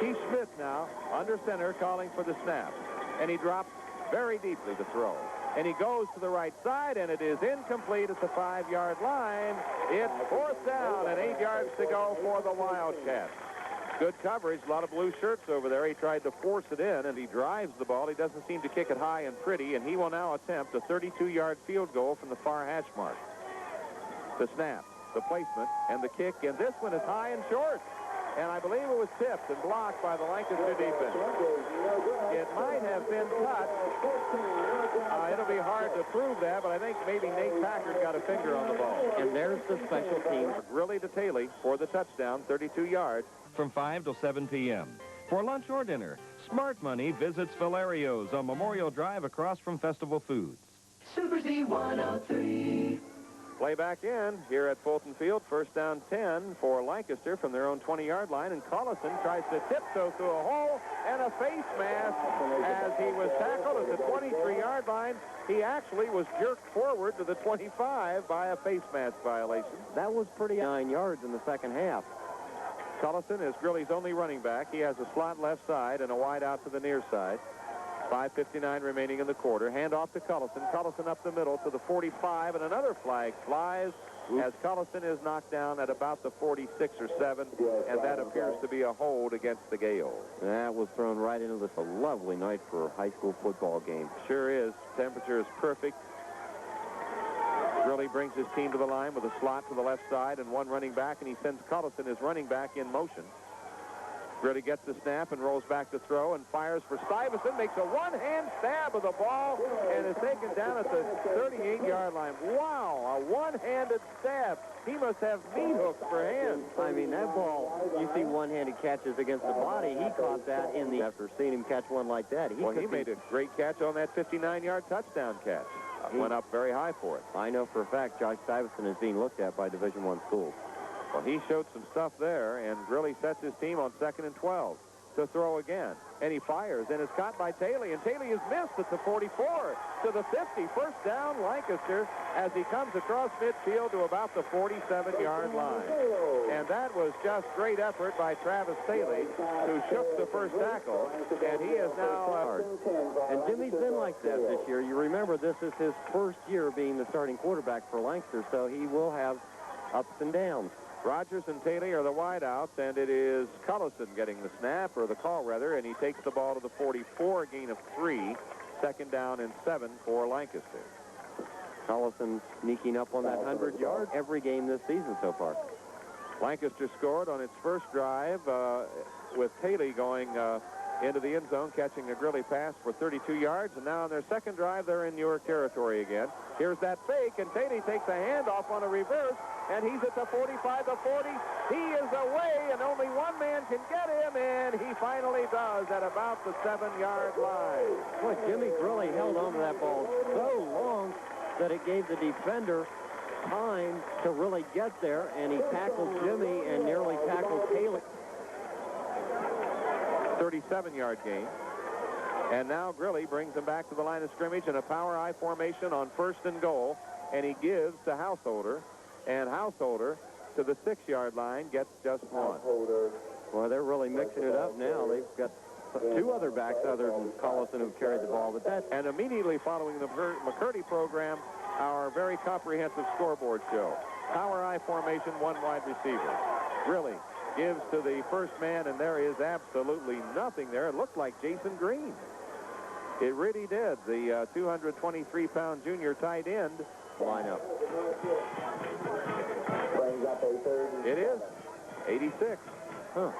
Keith Smith now under center calling for the snap, and he drops very deeply to throw. And he goes to the right side, and it is incomplete at the 5-yard line. It's 4th down and 8 yards to go for the Wildcats. Good coverage, a lot of blue shirts over there. He tried to force it in, and he drives the ball. He doesn't seem to kick it high and pretty, and he will now attempt a 32-yard field goal from the far hash mark. The snap, the placement, and the kick, and this one is high and short. And I believe it was tipped and blocked by the Lancaster defense. It might have been touched. It'll be hard to prove that, but I think maybe Nate Packard got a finger on the ball. And there's the special team. Really to Taylor for the touchdown, 32 yards. From 5 till 7 p.m. For lunch or dinner, Smart Money visits Valerio's on Memorial Drive across from Festival Foods. Super Z 103. Play back in here at Fulton Field. First down 10 for Lancaster from their own 20-yard line. And Collison tries to tiptoe through a hole and a face mask as he was tackled at the 23-yard line. He actually was jerked forward to the 25 by a face mask violation. That was pretty 9 yards in the second half. Collison is Grilly's only running back. He has a slot left side and a wide out to the near side. 5:59 remaining in the quarter. Hand off to Collison. Collison up the middle to the 45, and another flag flies as Collison is knocked down at about the 46 or 7, and that appears to be a hold against the Gales. That was thrown right into this. A lovely night for a high school football game. Sure is. Temperature is perfect. Grilly brings his team to the line with a slot to the left side and one running back, and he sends Collison, his running back, in motion. Grilly gets the snap and rolls back to throw and fires for Stuyvesant, makes a one-hand stab of the ball and is taken down at the 38-yard line. Wow, a one-handed stab. He must have meat hooks for hands. I mean, that ball, you see one-handed catches against the body. He caught that in the, after seeing him catch one like that. He made a great catch on that 59-yard touchdown catch. Went up very high for it. I know for a fact Josh Stuyvesant is being looked at by Division I schools. Well, he showed some stuff there, and Grilly sets his team on 2nd and 12 to throw again. And he fires, and is caught by Taylor, and Taylor is missed at the 44 to the 50. First down, Lancaster, as he comes across midfield to about the 47-yard line. And that was just great effort by Travis Taylor, who shook the first tackle, and he is now... And Jimmy's been like that this year. You remember, this is his first year being the starting quarterback for Lancaster, so he will have ups and downs. Rogers and Taylor are the wideouts, and it is Collison getting the snap, or the call rather, and he takes the ball to the 44, a gain of 3, 2nd down and 7 for Lancaster. Collison sneaking up on that 100 yards every game this season so far. Lancaster scored on its first drive with Taylor going into the end zone, catching a Grilly pass for 32 yards, and now on their second drive, they're in Newark territory again. Here's that fake, and Taylor takes a handoff on a reverse, and he's at the 45, the 40. He is away, and only one man can get him, and he finally does at about the 7-yard line. Boy, Jimmy Grilly held on to that ball so long that it gave the defender time to really get there, and he tackled Jimmy and nearly tackled Taylor. 37-yard gain. And now Grilly brings him back to the line of scrimmage in a power I formation on 1st and goal, and he gives to Householder, and Householder to the 6-yard line gets just one. Well, they're really mixing it up now. They've got two other backs other than Collison who carried the ball, but that... And immediately following the McCurdy program, our very comprehensive scoreboard show. Power I formation, one wide receiver. Really gives to the first man, and there is absolutely nothing there. It looked like Jason Green. It really did. The 223-pound junior tight end lineup. Brings up a third. It is 86.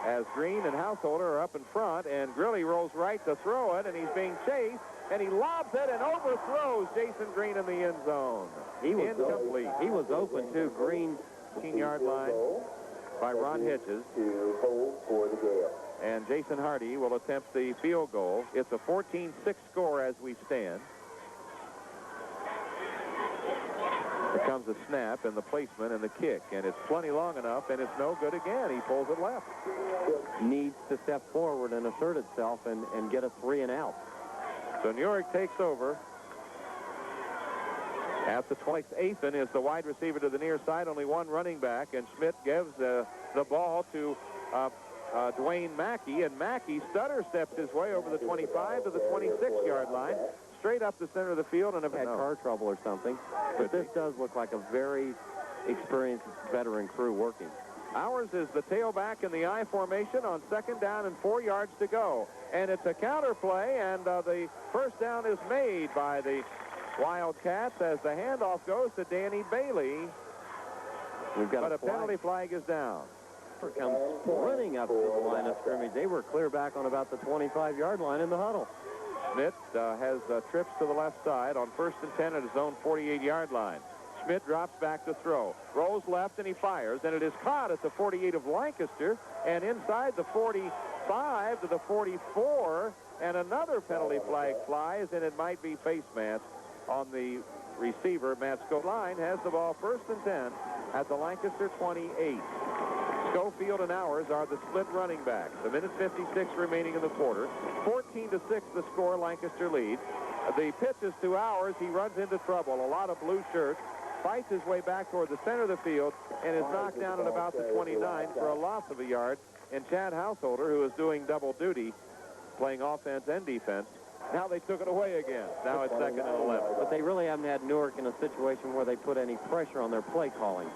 As Green and Householder are up in front, and Grilly rolls right to throw it, and he's being chased, and he lobs it and overthrows Jason Green in the end zone. He was incomplete. He was open too. Green, 15-yard line by Ron Hitches. To hold for the Gale. And Jason Hardy will attempt the field goal. It's a 14-6 score as we stand. Here comes the snap and the placement and the kick, and it's plenty long enough, and it's no good again. He pulls it left. Needs to step forward and assert itself and get a 3 and out. So Newark takes over. At the 20th, Athan is the wide receiver to the near side, only one running back, and Schmidt gives the ball to Dwayne Mackey, and Mackey stutter steps his way over the 25 to the 26-yard line, straight up the center of the field, and had car trouble or something. But this does look like a very experienced veteran crew working. Ours is the tailback in the I formation on 2nd down and 4 yards to go. And it's a counter play, and the first down is made by the Wildcats as the handoff goes to Danny Bailey. We've got but a penalty flag is down. Comes running up to the line of scrimmage. They were clear back on about the 25-yard line in the huddle. Schmidt has trips to the left side on 1st and 10 at his own 48-yard line. Schmidt drops back to throw. Rolls left, and he fires. And it is caught at the 48 of Lancaster and inside the 45 to the 44. And another penalty flag flies, and it might be face mask on the receiver. Matt Schofield has the ball 1st and 10 at the Lancaster 28. Schofield and Ours are the split running backs. A minute 56 remaining in the quarter. 14-6 the score. Lancaster leads. The pitch is to Ours. He runs into trouble. A lot of blue shirts. Fights his way back toward the center of the field and is knocked down at about the 29 for a loss of a yard. And Chad Householder, who is doing double duty, playing offense and defense, now they took it away again. Now it's 2nd and 11. But they really haven't had Newark in a situation where they put any pressure on their play calling.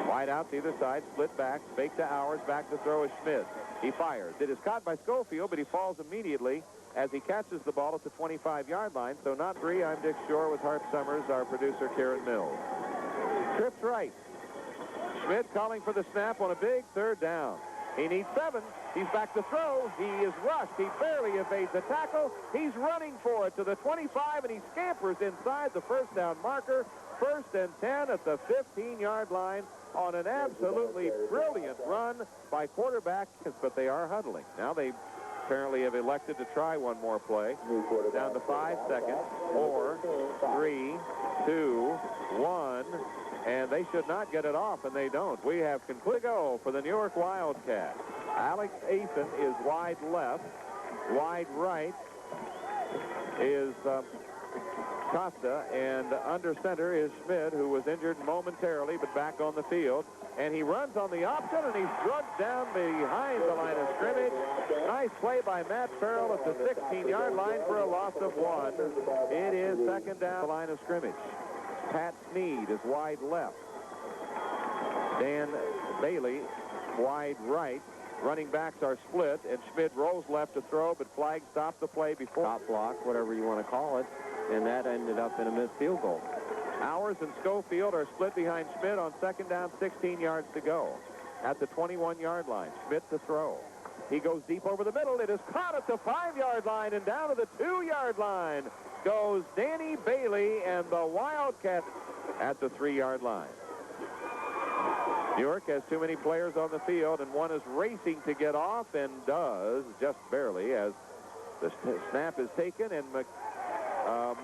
Wide out to either side, split back, fake to Ours, back to throw is Schmidt. He fires. It is caught by Schofield, but he falls immediately as he catches the ball at the 25-yard line. So not 3. I'm Dick Shore with Hart Summers, our producer, Karen Mills. Trips right. Schmidt calling for the snap on a big 3rd down. He needs 7. He's back to throw. He is rushed. He barely evades the tackle. He's running for it to the 25, and he scampers inside the 1st down marker. 1st and 10 at the 15-yard line on an absolutely brilliant run by quarterback, but they are huddling. Now they apparently have elected to try one more play. Down to 5 seconds. 4, 3, 2, 1. And they should not get it off, and they don't. We have concluded go for the Newark Wildcats. Alex Athan is wide left. Wide right is Costa, and under center is Schmidt, who was injured momentarily but back on the field. And he runs on the option, and he's drugged down behind the line of scrimmage. Nice play by Matt Farrell at the 16-yard line for a loss of 1. It is 2nd down the line of scrimmage. Pat Sneed is wide left. Dan Bailey wide right. Running backs are split, and Schmidt rolls left to throw, but flag stopped the play before. Top block, whatever you want to call it, and that ended up in a missed field goal. Ours and Schofield are split behind Schmidt on 2nd down, 16 yards to go. At the 21-yard line, Schmidt to throw. He goes deep over the middle. It is caught at the 5-yard line, and down to the 2-yard line goes Danny Bailey, and the Wildcats at the 3-yard line. Newark has too many players on the field, and one is racing to get off and does just barely as the snap is taken, and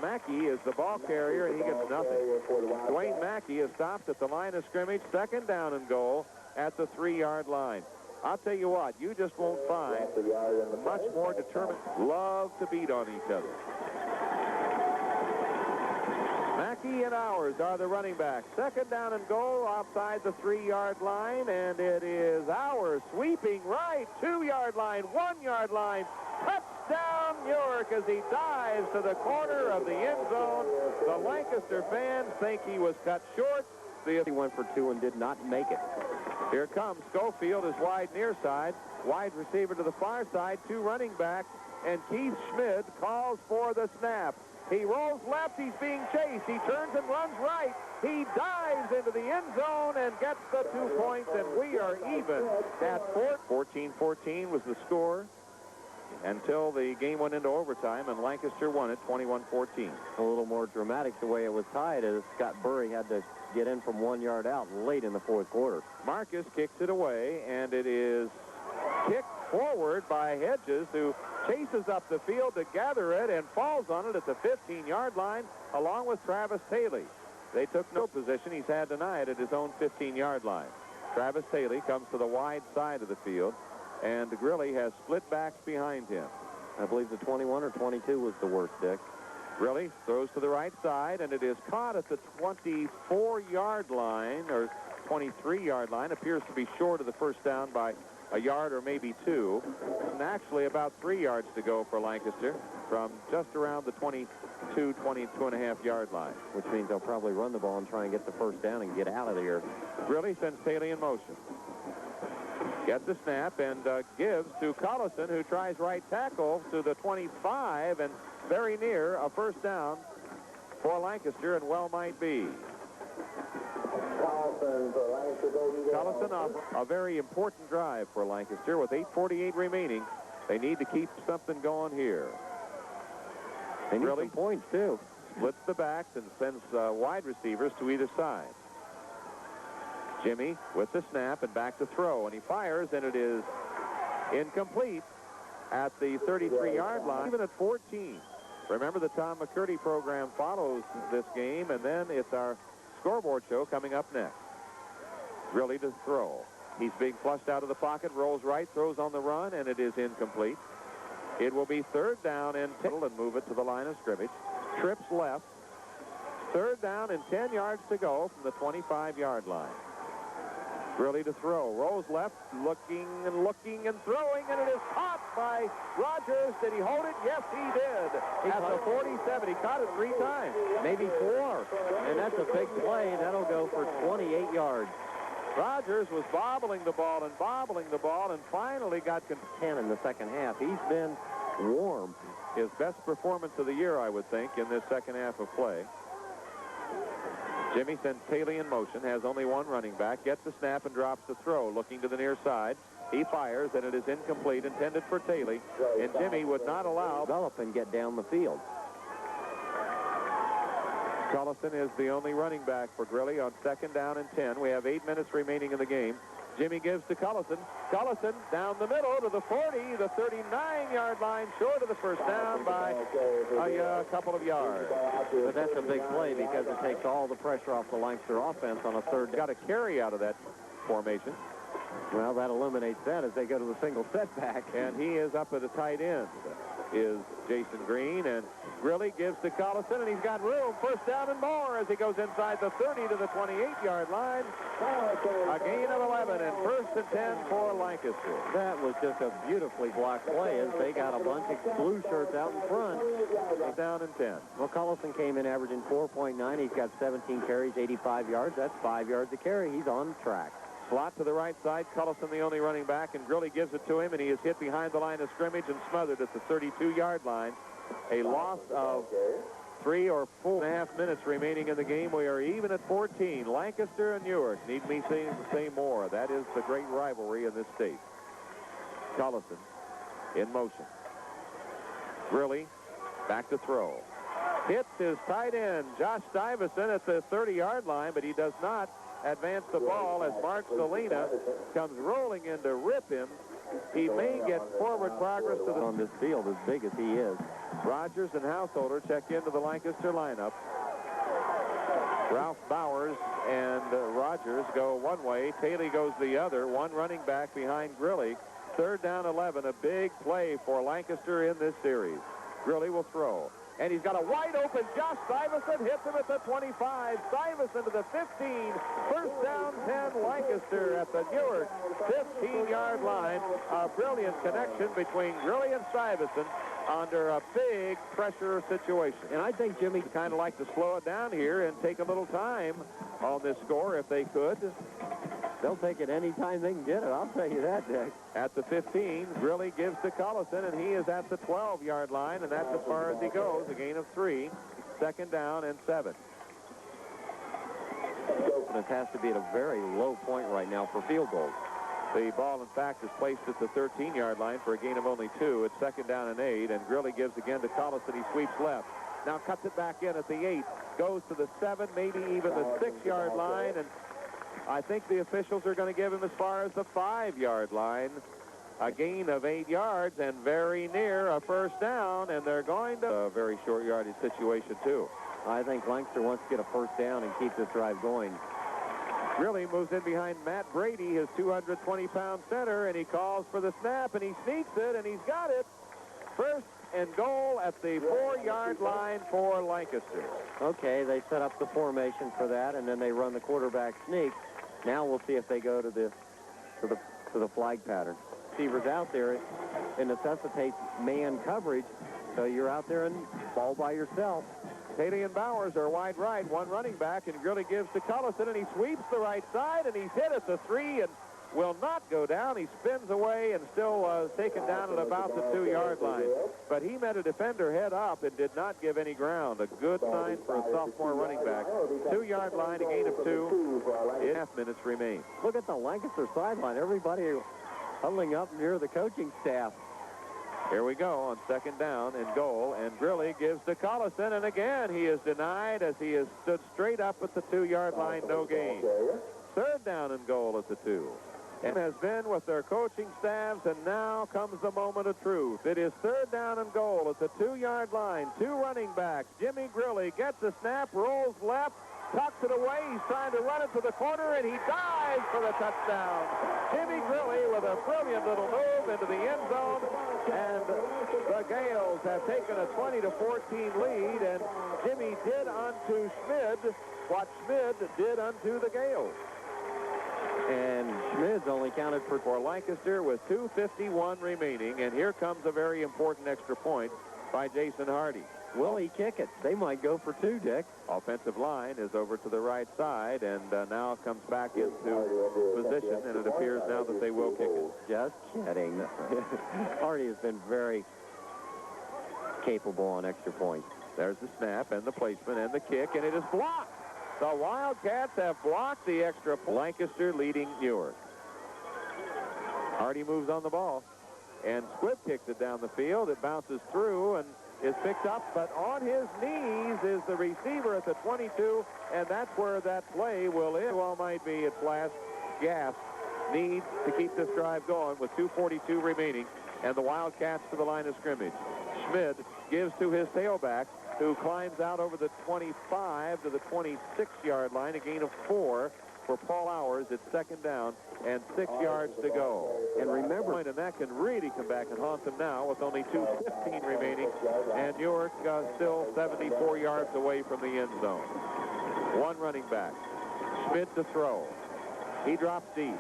Mackey is the ball carrier, and he gets nothing. Dwayne Mackey is stopped at the line of scrimmage, 2nd down and goal at the 3-yard line. I'll tell you what, you just won't find much more determined. Love to beat on each other. Mackey and Ours are the running backs. 2nd down and goal outside the 3-yard line, and it is Ours sweeping right, 2-yard line, 1-yard line, Touchdown, Newark, as he dives to the corner of the end zone. The Lancaster fans think he was cut short. He went for 2 and did not make it. Here comes Schofield, is wide near side. Wide receiver to the far side, 2 running backs, and Keith Schmid calls for the snap. He rolls left, he's being chased. He turns and runs right. He dives into the end zone and gets the 2 points, and we are even at 14-14 was the score until the game went into overtime, and Lancaster won it 21-14. A little more dramatic the way it was tied, as Scott Burry had to get in from 1 yard out late in the 4th quarter. Marcus kicks it away, and it is kicked forward by Hedges, who chases up the field to gather it and falls on it at the 15-yard line, along with Travis Taylor. They took no position he's had tonight at his own 15-yard line. Travis Taylor comes to the wide side of the field, and Grilly has split backs behind him. I believe the 21 or 22 was the worst, Dick. Grilly throws to the right side, and it is caught at the 24-yard line, or 23-yard line. Appears to be short of the first down by a yard or maybe 2. And actually about 3 yards to go for Lancaster from just around the 22-and-a-half-yard line. Which means they'll probably run the ball and try and get the first down and get out of here. Grilly sends Taylor in motion. Gets the snap and gives to Collison, who tries right tackle to the 25, and very near a first down for Lancaster, and well might be. Collison off a very important drive for Lancaster with 8:48 remaining. They need to keep something going here. They need some points, too. Splits the backs and sends wide receivers to either side. Jimmy with the snap and back to throw, and he fires, and it is incomplete at the 33-yard line, even at 14. Remember, the Tom McCurdy program follows this game, and then it's our scoreboard show coming up next. Grilly to throw. He's being flushed out of the pocket, rolls right, throws on the run, and it is incomplete. It will be 3rd down and 10, and move it to the line of scrimmage. Trips left. 3rd down and 10 yards to go from the 25-yard line. Grilly to throw. Rolls left, looking and throwing, and it is caught by Rogers. Did he hold it? Yes, he did. At the 47. He caught it 3 times. Maybe 4. And that's a big play. That'll go for 28 yards. Rogers was bobbling the ball and finally got 10 in the second half. He's been warm. His best performance of the year, I would think, in this second half of play. Jimmy sends Taylor in motion, has only 1 running back, gets the snap and drops the throw, looking to the near side. He fires, and it is incomplete, intended for Taylor, and Jimmy would not allow develop and get down the field. Collison is the only running back for Grilly on 2nd down and 10. We have 8 minutes remaining in the game. Jimmy gives to Collison. Collison down the middle to the 40, the 39-yard line, short of the first down by a couple of yards. But that's a big play because it takes all the pressure off the Lancaster offense on a 3rd down. Got a carry out of that formation. Well, that eliminates that as they go to the single setback. And he is up at the tight end, is Jason Green, and Grilly gives to Collison, and he's got room. 1st down and more as he goes inside the 30 to the 28-yard line. A gain of 11 and 1st and 10 for Lancaster. That was just a beautifully blocked play as they got a bunch of blue shirts out in front. Down and 10. Well, Collison came in averaging 4.9. He's got 17 carries, 85 yards. That's 5 yards a carry. He's on track. Slot to the right side. Collison the only running back, and Grilly gives it to him, and he is hit behind the line of scrimmage and smothered at the 32-yard line. A loss of 3 or 4.5 minutes remaining in the game. We are even at 14. Lancaster and Newark. Need me say more. That is the great rivalry in this state. Collison in motion. Grilly back to throw. Hits his tight end, Josh Stuyvesant, at the 30-yard line, but he does not advance the ball as Mark Salina comes rolling in to rip him. He may get forward progress to the on this field as big as he is. Rogers and Householder check into the Lancaster lineup. Ralph Bowers and Rogers go one way. Taylor goes the other. 1 running back behind Grilly. 3rd down 11. A big play for Lancaster in this series. Grilly will throw. And he's got a wide-open Josh Stuyvesant, hits him at the 25. Stuyvesant to the 15. First down, 10, Lancaster at the Newark 15-yard line. A brilliant connection between Grilly and Stuyvesant under a big pressure situation. And I think Jimmy kind of like to slow it down here and take a little time on this score if they could. They'll take it any time they can get it, I'll tell you that, Dick. At the 15, Grilly gives to Collison, and he is at the 12-yard line, and that's as far as he goes. A gain of 3, second down and 7. It has to be at a very low point right now for field goals. The ball, in fact, is placed at the 13-yard line for a gain of only 2. It's second down and 8, and Grilly gives again to Collison. He sweeps left. Now cuts it back in at the 8, goes to the 7, maybe even the 6-yard line, and I think the officials are going to give him as far as the 5-yard line. A gain of 8 yards and very near a first down, and they're going to a very short yardage situation, too. I think Lancaster wants to get a first down and keep this drive going. Grilly moves in behind Matt Brady, his 220-pound center, and he calls for the snap, and he sneaks it, and he's got it. First and goal at the 4-yard line for Lancaster. Okay, they set up the formation for that, and then they run the quarterback sneak. Now we'll see if they go to the flag pattern. Receivers out there, it necessitates man coverage, so you're out there and ball by yourself. Haley and Bowers are wide right, one running back, and Grilly gives to Collison, and he sweeps the right side, and he's hit at the 3 and will not go down. He spins away and still taken down at about the 2-yard line. But he met a defender head up and did not give any ground. A good sign for a sophomore running back. 2-yard line, a gain of 2. 8.5 minutes remain. Look at the Lancaster sideline. Everybody huddling up near the coaching staff. Here we go on second down and goal, and Grilly gives to Collison, and again he is denied as he has stood straight up at the 2-yard line, no gain. Third down and goal at the 2. And has been with their coaching staffs, and now comes the moment of truth. It is third down and goal at the 2-yard line. 2 running backs. Jimmy Grilly gets the snap, rolls left, tucks it away. He's trying to run it to the corner, and he dives for the touchdown. Jimmy Grilly with a brilliant little move into the end zone, and the Gales have taken a 20-14 lead, and Jimmy did unto Schmid what Schmid did unto the Gales. And Schmid's only counted for Lancaster with 2:51 remaining, and here comes a very important extra point by Jason Hardy. Will he kick it? They might go for 2, Dick. Offensive line is over to the right side, and now comes back into position, and it appears now that they will kick it. Just kidding. Hardy has been very capable on extra points. There's the snap and the placement and the kick, and it is blocked. The Wildcats have blocked the extra point. Lancaster leading Newark. Hardy moves on the ball, and Squibb kicks it down the field. It bounces through and is picked up, but on his knees is the receiver at the 22, and that's where that play will end. Well, might be its last gasp. Needs to keep this drive going with 2:42 remaining, and the Wildcats to the line of scrimmage. Schmid gives to his tailback, who climbs out over the 25 to the 26-yard line, a gain of 4 for Paul Hours. It's second down and 6 yards to go. And remember, and that can really come back and haunt them now with only 2:15 remaining, and Newark still 74 yards away from the end zone. One running back. Schmid to throw. He drops deep,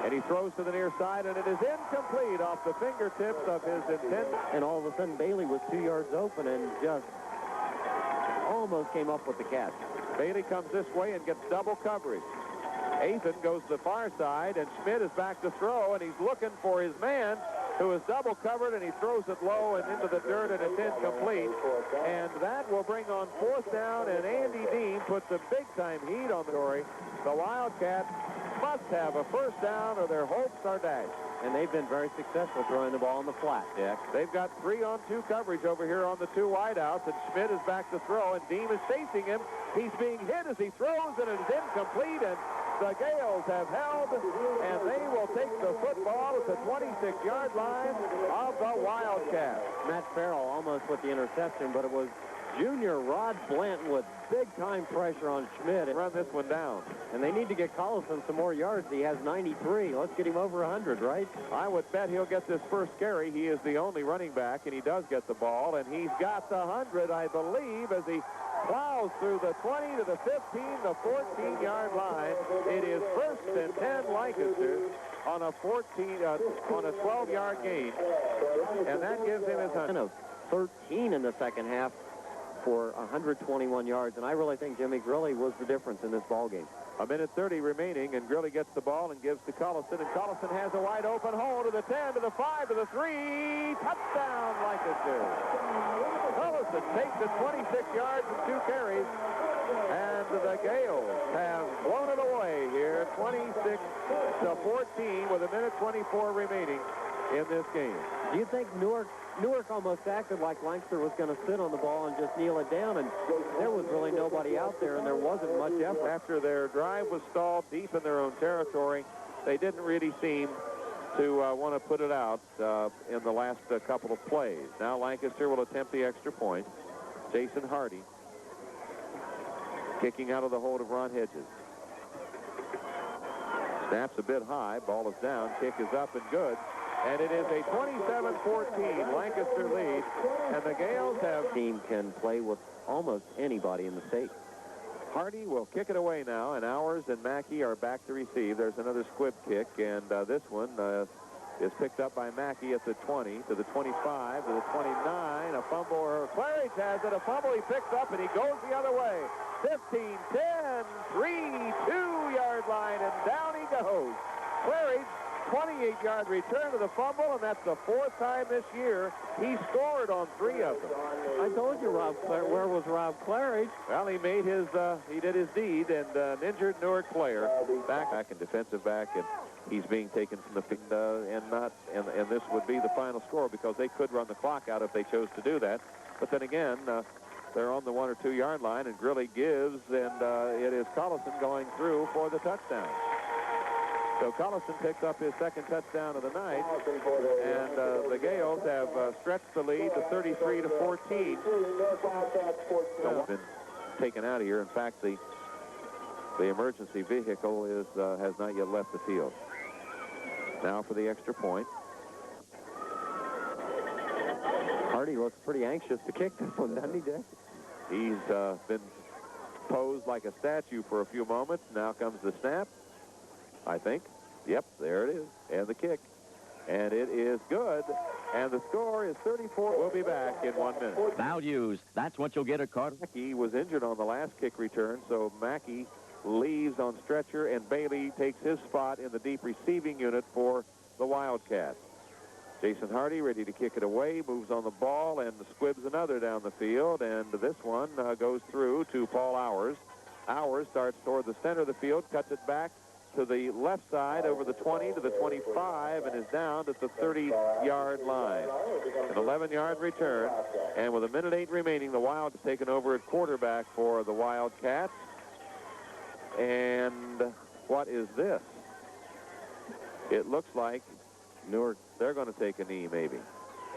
and he throws to the near side, and it is incomplete off the fingertips of his intended. And all of a sudden, Bailey was 2 yards open and just almost came up with the catch. Bailey comes this way and gets double coverage. Athan goes to the far side, and Schmid is back to throw, and he's looking for his man, who is double covered, and he throws it low and into the dirt, and it's incomplete. And that will bring on fourth down, and Andy Dean puts a big-time heat on the story. The Wildcats must have a first down, or their hopes are dashed. And they've been very successful throwing the ball on the flat, Dick. They've got 3-on-2 coverage over here on the 2 wideouts, and Schmid is back to throw, and Dean is chasing him. He's being hit as he throws, and it is incomplete, and the Gales have held, and they will take the football at the 26-yard line of the Wildcats. Matt Farrell almost with the interception, but it was Junior Rod Blanton with big-time pressure on Schmidt. Run this one down. And they need to get Collison some more yards. He has 93. Let's get him over 100, right? I would bet he'll get this first carry. He is the only running back, and he does get the ball, and he's got the 100, I believe, as he plows through the 20 to the 15, the 14-yard line. It is 1st and 10 Lancaster on a 12-yard gain, and that gives him his 100. 13 in the second half for 121 yards, and I really think Jimmy Grilly was the difference in this ball game. 1:30 remaining, and Grilly gets the ball and gives to Collison, and Collison has a wide open hole to the 10, to the 5, to the 3. Touchdown, Lancaster. Collison takes it 26 yards and 2 carries, and the Gales have blown it away here, 26 to 14 with 1:24 remaining in this game. Do you think Newark almost acted like Lancaster was going to sit on the ball and just kneel it down, and there was really nobody out there, and there wasn't much effort. After their drive was stalled deep in their own territory, they didn't really seem to want to put it out in the last couple of plays. Now Lancaster will attempt the extra point. Jason Hardy kicking out of the hold of Ron Hedges. Snaps a bit high, ball is down, kick is up and good. And it is a 27-14 Lancaster lead, and the Gales have... Team can play with almost anybody in the state. Hardy will kick it away now, andOwers and Mackey are back to receive. There's another squib kick, and this one is picked up by Mackey at the 20, to the 25, to the 29. A fumble. Claridge has it. A fumble he picks up, and he goes the other way. 15, 10, 3, 2-yard line, and down he goes. Claridge, 28-yard return to the fumble, and that's the 4th time this year he scored on 3 of them. I told you, where was Rob Claridge? Well, he made his, he did his deed, and an injured Newark player back and defensive back, and he's being taken from the field, and this would be the final score because they could run the clock out if they chose to do that. But then again, they're on the 1 or 2 yard line, and Grilly gives, and it is Collison going through for the touchdown. So Collison picks up his 2nd touchdown of the night, and the Gales have stretched the lead to 33 to 14. So been taken out of here. In fact, the emergency vehicle has not yet left the field. Now for the extra point. Hardy looks pretty anxious to kick this one, doesn't he, Dick? He's been posed like a statue for a few moments. Now comes the snap. I think. Yep, there it is. And the kick. And it is good. And the score is 34. We'll be back in 1 minute. Values. That's what you'll get at Carter. Mackey was injured on the last kick return, so Mackey leaves on stretcher, and Bailey takes his spot in the deep receiving unit for the Wildcats. Jason Hardy ready to kick it away, moves on the ball, and squibs another down the field, and this one goes through to PaulOwers. Powers starts toward the center of the field, cuts it back to the left side over the 20 to the 25 and is down at the 30-yard line. An 11-yard return, and with 1:08 remaining, the Wild has taken over at quarterback for the Wildcats. And what is this? It looks like Newark, they're going to take a knee maybe.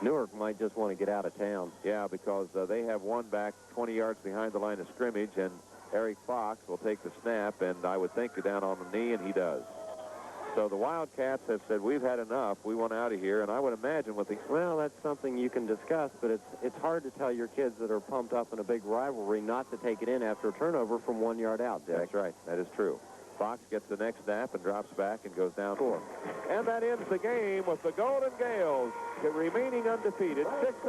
Newark might just want to get out of town. Yeah, because they have one back 20 yards behind the line of scrimmage, and Eric Fox will take the snap, and I would think down on the knee, and he does. So the Wildcats have said, we've had enough. We want out of here, and I would imagine with the... Well, that's something you can discuss, but it's hard to tell your kids that are pumped up in a big rivalry not to take it in after a turnover from 1 yard out, Dick. That's right. That is true. Fox gets the next snap and drops back and goes down 4. And that ends the game with the Golden Gales remaining undefeated. 6